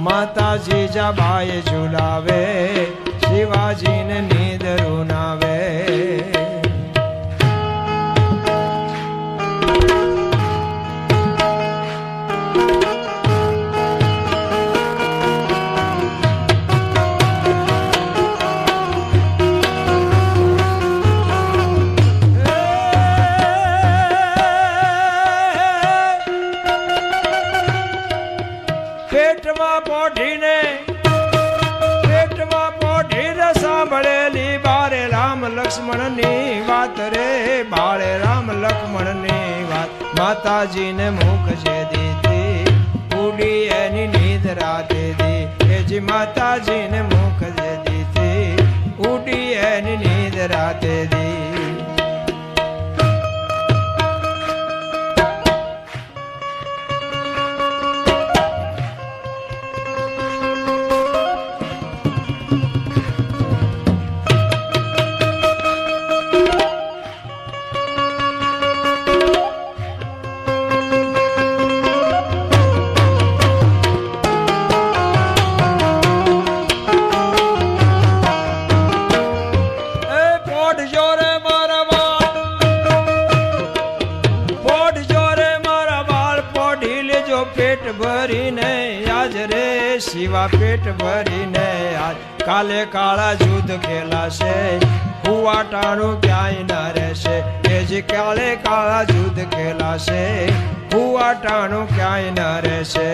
A: માતા જીજાબાઈ ઝુલાવે, શિવાજીને નીંદ રૂનાવે. પોઢીને પેટમાં પોઢીને સાંભળેલી બારે રામ લક્ષ્મણની વાત રે, બાળે રામ લક્ષ્મણની વાત. માતાજીને મુખ જે દીધી ઉડી એની નીંદ રાતે દી. એજી માતાજીને મુખ જે દીધી ઉડી એની નીંદ રાતે દી. પેટ ભરીને આજ રે શિવા પેટ ભરીને આજ. કાલે કાળા યુદ્ધ ખેલાશે હુવાટાણું ક્યાંય ના રહેશે. એ જ કાલે કાળા યુદ્ધ ખેલાશે હુવાટાણું ક્યાંય ના રહેશે.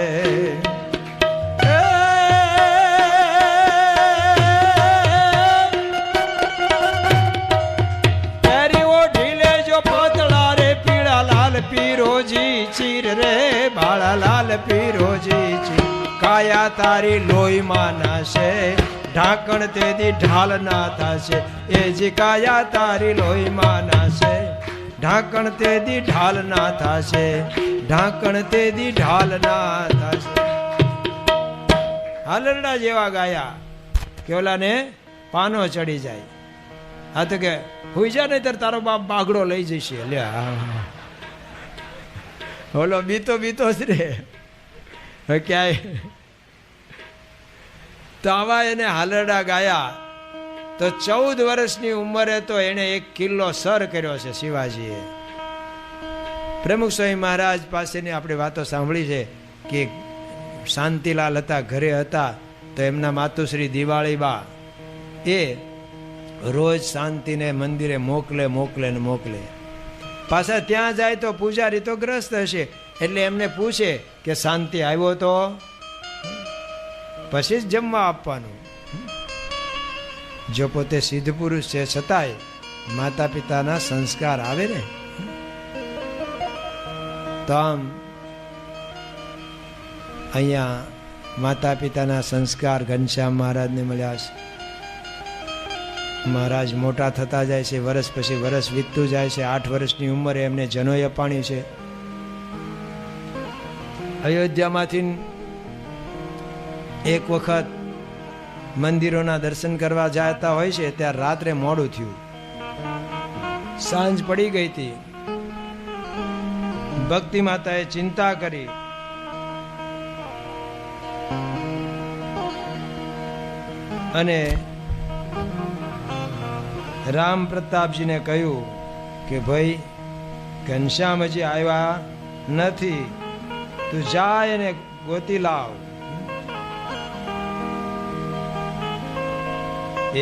A: પીરોજી ચીર રે બાળા લાલ પીરોજી ચીર. કાયા તારી લોહીમાં નાશે ઢાંકણ તેથી ઢાલ ના થશે. એ જ કાયા તારી લોહીમાં નાશે ઢાંકણ તેથી ઢાલ ના થશે. ઢાંકણ તેથી ઢાલ ના થશે. હાલરડા જેવા ગાયા કેવલાને પાનો ચડી જાય. આ તો કે હુઈ જા નહીં તારો બાપ બાગડો લઈ જશે. લ્યા ઓલો બીતો બીતો જ રે ક્યાંય. તો આવા એને હાલરડા ગાયા. તો 14 વર્ષની ઉંમરે તો એને 1 કિલ્લો સર કર્યો છે શિવાજીએ. પ્રમુખ સ્વામી મહારાજ પાસેની આપણે વાતો સાંભળી છે કે શાંતિલાલ હતા, ઘરે હતા, તો એમના માતુશ્રી દિવાળીબા એ રોજ શાંતિને મંદિરે મોકલે મોકલે ને મોકલે. પાછા ત્યાં જાય તો પૂજારી તો ગ્રસ્ત હશે એટલે એમને પૂછે કે શાંતિ આવ્યો તો પછી જ જમવા આપવાનું. જો પોતે સિદ્ધ પુરુષ છે છતાંય માતા પિતાના સંસ્કાર આવે ને. તો આમ અહીંયા માતા પિતાના સંસ્કાર ઘનશ્યામ મહારાજને મળ્યા છે. મહારાજ મોટા થતા જાય છે, વર્ષ પછી વર્ષ વીતતું જાય છે. 8 વર્ષની ઉંમરે એમને જનોઈ અપાણી છે. અયોધ્યામાંથી એક વખત મંદિરોના દર્શન કરવા જતા હોય છે ત્યારે રાત્રે મોડું થયું, સાંજ પડી ગઈ હતી. ભક્તિ માતાએ ચિંતા કરી અને રામ પ્રતાપજીને કહ્યું કે ભાઈ ઘનશ્યામ હજી આવ્યા નથી, તું જાય અને ગોતી લાવ.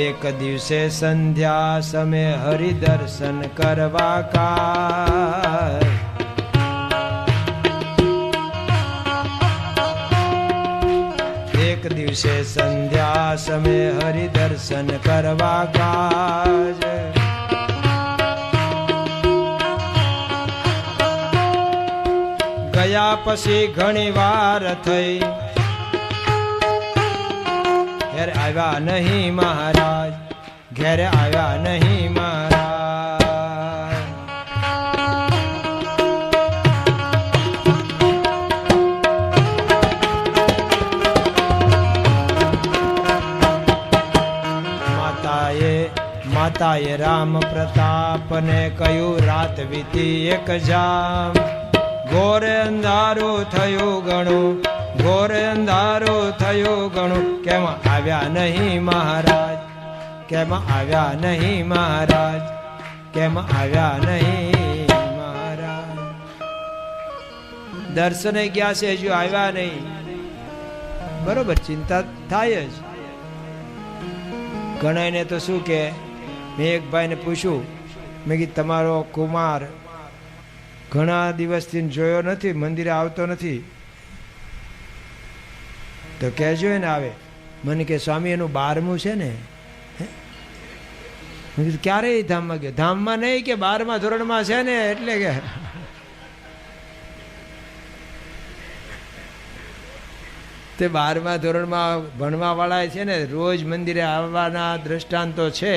A: એક દિવસે સંધ્યા સમે હરિદર્શન કરવા કા. એક દિવસે સંધ્યા સમે હરિદર્શન કરવા કાજ. ગયા પછી ઘણી વાર થઈ ઘેર આવ્યા નહીં મહારાજ, ઘેર આવ્યા નહીં મહારાજ. માતાએ રામ પ્રતાપને કહ્યું રાત વીતી એક જામ. ઘોર અંધારું થયું ઘણું, ઘોર અંધારું થયું ઘણું. કેમ આવ્યા નહીં મહારાજ, કેમ આવ્યા નહીં મહારાજ, કેમ આવ્યા નહીં મહારાજ. દર્શને ગયા છે હજુ આવ્યા નહીં. બરોબર, ચિંતા થાય જ. ઘણાને તો શું કે, મેં એક ભાઈને પૂછ્યું, મેં કીધું તમારો કુમાર ઘણા દિવસથી જોયો નથી, મંદિરે આવતો નથી. તો કહેજો ને આવે. મને કે સ્વામી એનું 12મું છે ને. મેં કીધું ક્યારેય ધામમાં ગયો? ધામમાં નહીં, કે 12મા ધોરણમાં છે ને, એટલે કે તે 12મા ધોરણમાં ભણવાવાળા છે ને, રોજ મંદિરે આવવાના દ્રષ્ટાંતો છે,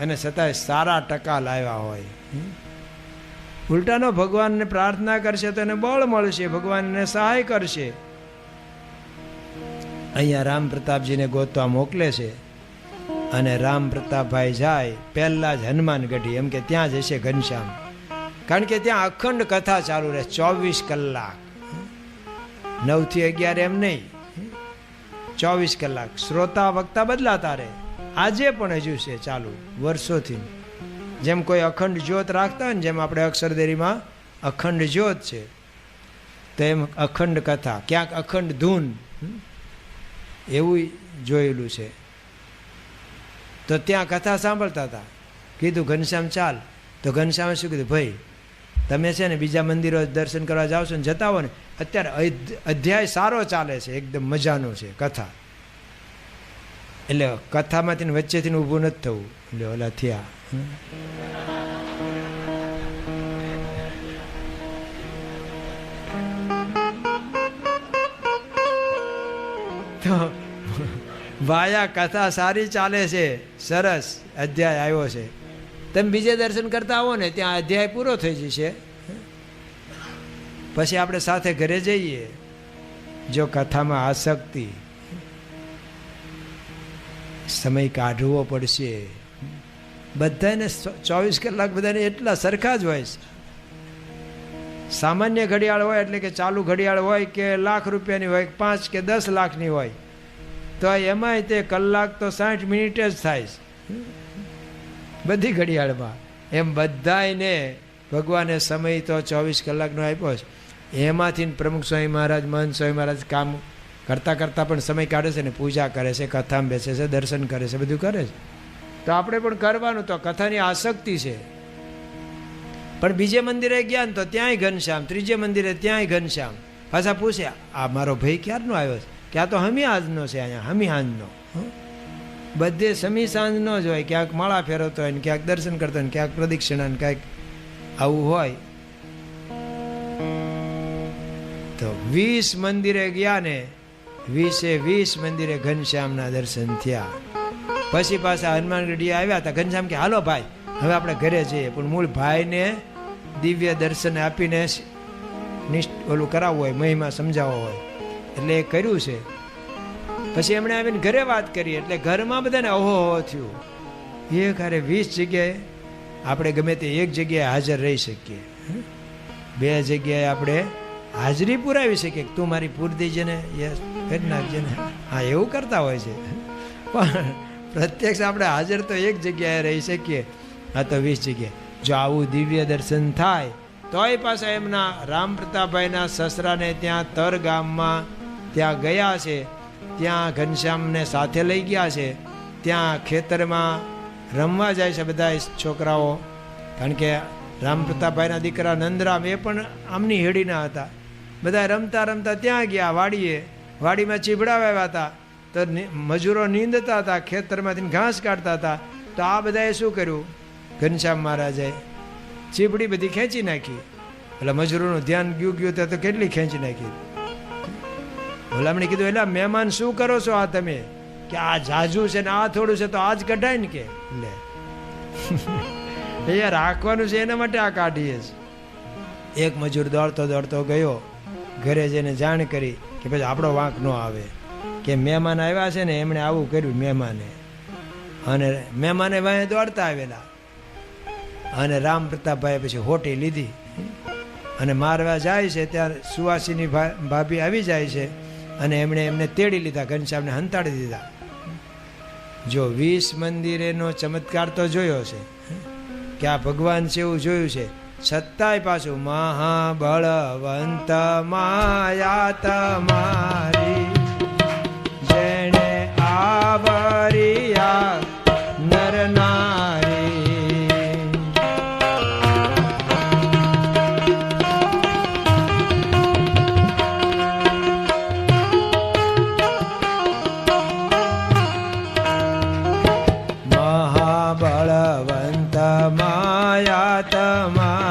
A: અને છતાંય સારા ટકા લાવ્યા હોય. ઉલટાનો ભગવાનને પ્રાર્થના કરશે તો એને બળ મળશે, ભગવાનને સહાય કરશે. અહીંયા રામ પ્રતાપજીને ગોતવા મોકલે છે, અને રામ પ્રતાપભાઈ જાય પહેલા જ હનુમાનગઢી, એમ કે ત્યાં જશે ઘનશ્યામ. કારણ કે ત્યાં અખંડ કથા ચાલુ રહે 24 કલાક, 9 થી 11 એમ નહીં, 24 કલાક. શ્રોતા વક્તા બદલાતા રહે. આજે પણ હજુ છે ચાલુ, વર્ષોથી. જેમ કોઈ અખંડ જ્યોત રાખતા હોય ને, જેમ આપણે અક્ષરદેરીમાં અખંડ જ્યોત છે, તો એમ અખંડ કથા, ક્યાંક અખંડ ધૂન, એવું જોયેલું છે. તો ત્યાં કથા સાંભળતા હતા. કીધું ઘનશ્યામ ચાલ. તો ઘનશ્યામે શું કીધું, ભાઈ તમે છે ને બીજા મંદિરો દર્શન કરવા જાઓ છો ને, જતા હો ને, અત્યારે અધ્યાય સારો ચાલે છે, એકદમ મજાનો છે કથા. એટલે કથામાંથી વચ્ચેથી ઊભું નથી થવું. એટલે ઓલા થયા. તો વાયા કથા સારી ચાલે છે, સરસ અધ્યાય આવ્યો છે. તમે બીજે દર્શન કરતા આવો ને, ત્યાં અધ્યાય પૂરો થઈ જશે. પછી આપણે સાથે ઘરે જઈએ. જો કથામાં આસક્તિ, સમય કાઢવો પડશે. બધાને 24 કલાક બધાને એટલા સરખા જ હોય છે. સામાન્ય ઘડિયાળ હોય, એટલે કે ચાલુ ઘડિયાળ હોય, કે લાખ રૂપિયાની હોય, 5 કે 10 લાખની હોય, તો એમાંય તે કલાક તો 60 મિનિટ જ થાય છે બધી ઘડિયાળમાં. એમ બધાને ભગવાને સમય તો 24 કલાકનો આપ્યો છે. એમાંથી પ્રમુખ સ્વામી મહારાજ, મહંત સ્વામી મહારાજ કામ કરતાં કરતાં પણ સમય કાઢે છે ને, પૂજા કરે છે, કથામાં બેસે છે, દર્શન કરે છે, બધું કરે છે. તો આપણે પણ કરવાનું. તો કથાની આસક્તિ છે. પણ બીજે મંદિરે ગયા ને તો ત્યાંય ઘનશ્યામ, ત્રીજે મંદિરે ત્યાંય ઘનશ્યામ. પાછા પૂછ્યા, આ મારો ભાઈ ક્યારનો આવ્યો છે? કે આ તો હમી આજનો છે, અહીંયા હમી સાંજનો. બધે સમી સાંજનો જ હોય. ક્યાંક માળા ફેરવતો હોય ને, ક્યાંક દર્શન કરતો હોય ને, ક્યાંક પ્રદક્ષિણા ને, ક્યાંક આવું હોય. તો 20 મંદિરે ગયા ને, 20 મંદિરે ઘનશ્યામના દર્શન થયા. પછી પાછા હનુમાનગઢી આવ્યા હતા. ઘનશ્યામ કે હાલો ભાઈ, હવે આપણે ઘરે જઈએ. પણ મૂળ ભાઈને દિવ્ય દર્શન આપીને ઓલું કરાવવું હોય, મહિમા સમજાવવો હોય, એટલે એ કર્યું છે. પછી એમણે આવીને ઘરે વાત કરી, એટલે ઘરમાં બધાને ઓહો થયું. એક હારે 20 જગ્યાએ આપણે ગમે તે એક જગ્યાએ હાજર રહી શકીએ, 2 જગ્યાએ આપણે હાજરી પુરાવી શકીએ. તું મારી પૂર દેજે ને, યસ કરી નાખજે ને. હા, એવું કરતા હોય છે. પણ પ્રત્યક્ષ આપણે હાજર તો એક જગ્યાએ રહી શકીએ, આ તો 20 જગ્યાએ. જો આવું દિવ્ય દર્શન થાય તોય પાછા એમના રામ પ્રતાપભાઈના સસરાને ત્યાં તર ગામમાં ત્યાં ગયા છે. ત્યાં ઘનશ્યામને સાથે લઈ ગયા છે. ત્યાં ખેતરમાં રમવા જાય છે બધા છોકરાઓ. કારણ કે રામ પ્રતાપભાઈના દીકરા નંદરામ એ પણ આમની હેડીના હતા. બધા રમતા રમતા ત્યાં ગયા વાડીએ. વાડીમાં ચીભડા વાવ્યા હતા, તો મજૂરો નીંદતા હતા, ખેતરમાંથી ઘાસ કાઢતા હતા. તો આ બધાએ શું કર્યું, ઘનશ્યામ મહારાજાએ ચીભડી બધી ખેંચી નાખી. એટલે મજૂરોનું ધ્યાન ગયું તો કેટલી ખેંચી નાખી. ભલામણી કીધું, એટલે મહેમાન શું કરો છો આ તમે? કે આ જાજુ છે ને આ થોડું છે, તો આજ કઢાય ને. કે લે એ રાખવાનું છે, એના માટે આ કાઢીએ છે. એક મજૂર દોડતો દોડતો ગયો, ઘરે જઈને જાણ કરી કે પછી આપણો વાંક ન આવે, કે મહેમાન આવ્યા છે ને એમણે આવું કર્યું મહેમાને. અને મહેમાને વાંહે દોડતા આવેલા. અને રામ પ્રતાપભાઈએ પછી હોટી લીધી અને મારવા જાય છે. ત્યારે સુવાસીની ભાભી આવી જાય છે અને એમને તેડી લીધા, ઘનશ્યામને હંતાડી દીધા. જો 20 મંદિરેનો ચમત્કાર તો જોયો છે કે આ ભગવાન છે એવું જોયું છે. છતાંય પાછું મહાબળવંત માયા તમારી જેણે આવરિયા નર નારી.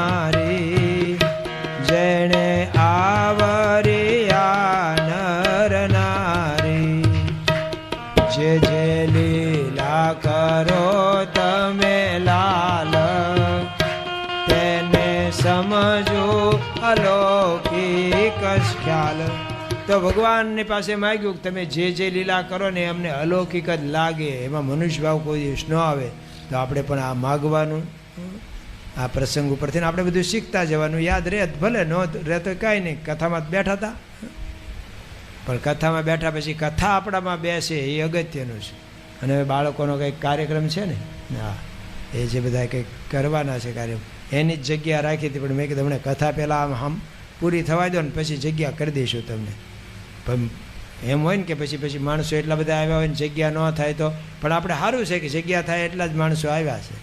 A: મારી જેણે આવરિયા નર નારી જે જે લીલા કરો તમે લાલ તેને સમજો અલૌકિક ખ્યાલ. તો ભગવાનની પાસે માગ્યું કે તમે જે જે લીલા કરો ને અમને અલૌકિક જ લાગે, એમાં મનુષ્ય ભાવ કોઈ દિવસ ન આવે. તો આપણે પણ આ માગવાનું, આ પ્રસંગ ઉપરથી આપણે બધું શીખતા જવાનું. યાદ રહે ભલે ન રહે તો કાંઈ નહીં, કથામાં બેઠા હતા પણ કથામાં બેઠા પછી કથા આપણામાં બેસે એ અગત્યનું છે. અને બાળકોનો કંઈક કાર્યક્રમ છે ને, હા એ જે બધા કંઈક કરવાના છે કાર્યક્રમ, એની જ જગ્યા રાખી હતી. પણ મેં કીધું હમણાં કથા પહેલાં આમ પૂરી થવા દો ને પછી જગ્યા કરી દઈશું તમને. પણ એમ હોય ને કે પછી માણસો એટલા બધા આવ્યા હોય ને જગ્યા ન થાય તો, પણ આપણે સારું છે કે જગ્યા થાય એટલા જ માણસો આવ્યા છે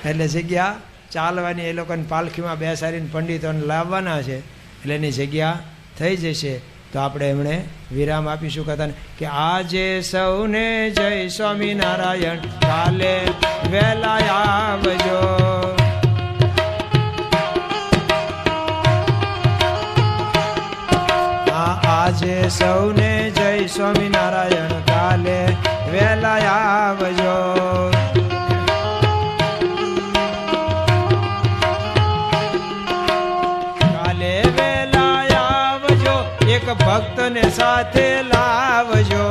A: એટલે જગ્યા ચાલવાની, એ લોકોને પાલખીમાં બેસાડીને પંડિતોને લાવવાના છે એટલે એની જગ્યા થઈ જશે. તો આપણે એમણે વિરામ આપીશું કથાને કે આજે સૌને જય સ્વામિનારાયણ, કાલે વહેલા આવજો. આજે સૌને જય સ્વામિનારાયણ, કાલે વહેલા આવજો. કાલે વહેલા આવજો, એક ભક્તને સાથે લાવજો.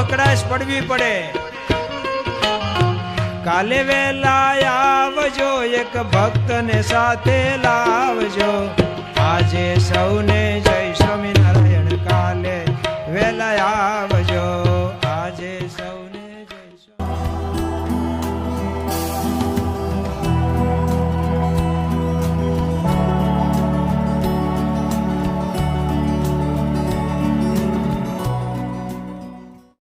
A: અકળાશ પડવી પડે. કાલે વહેલા આવજો, એક ભક્તને સાથે લાવજો. આજે સૌને જય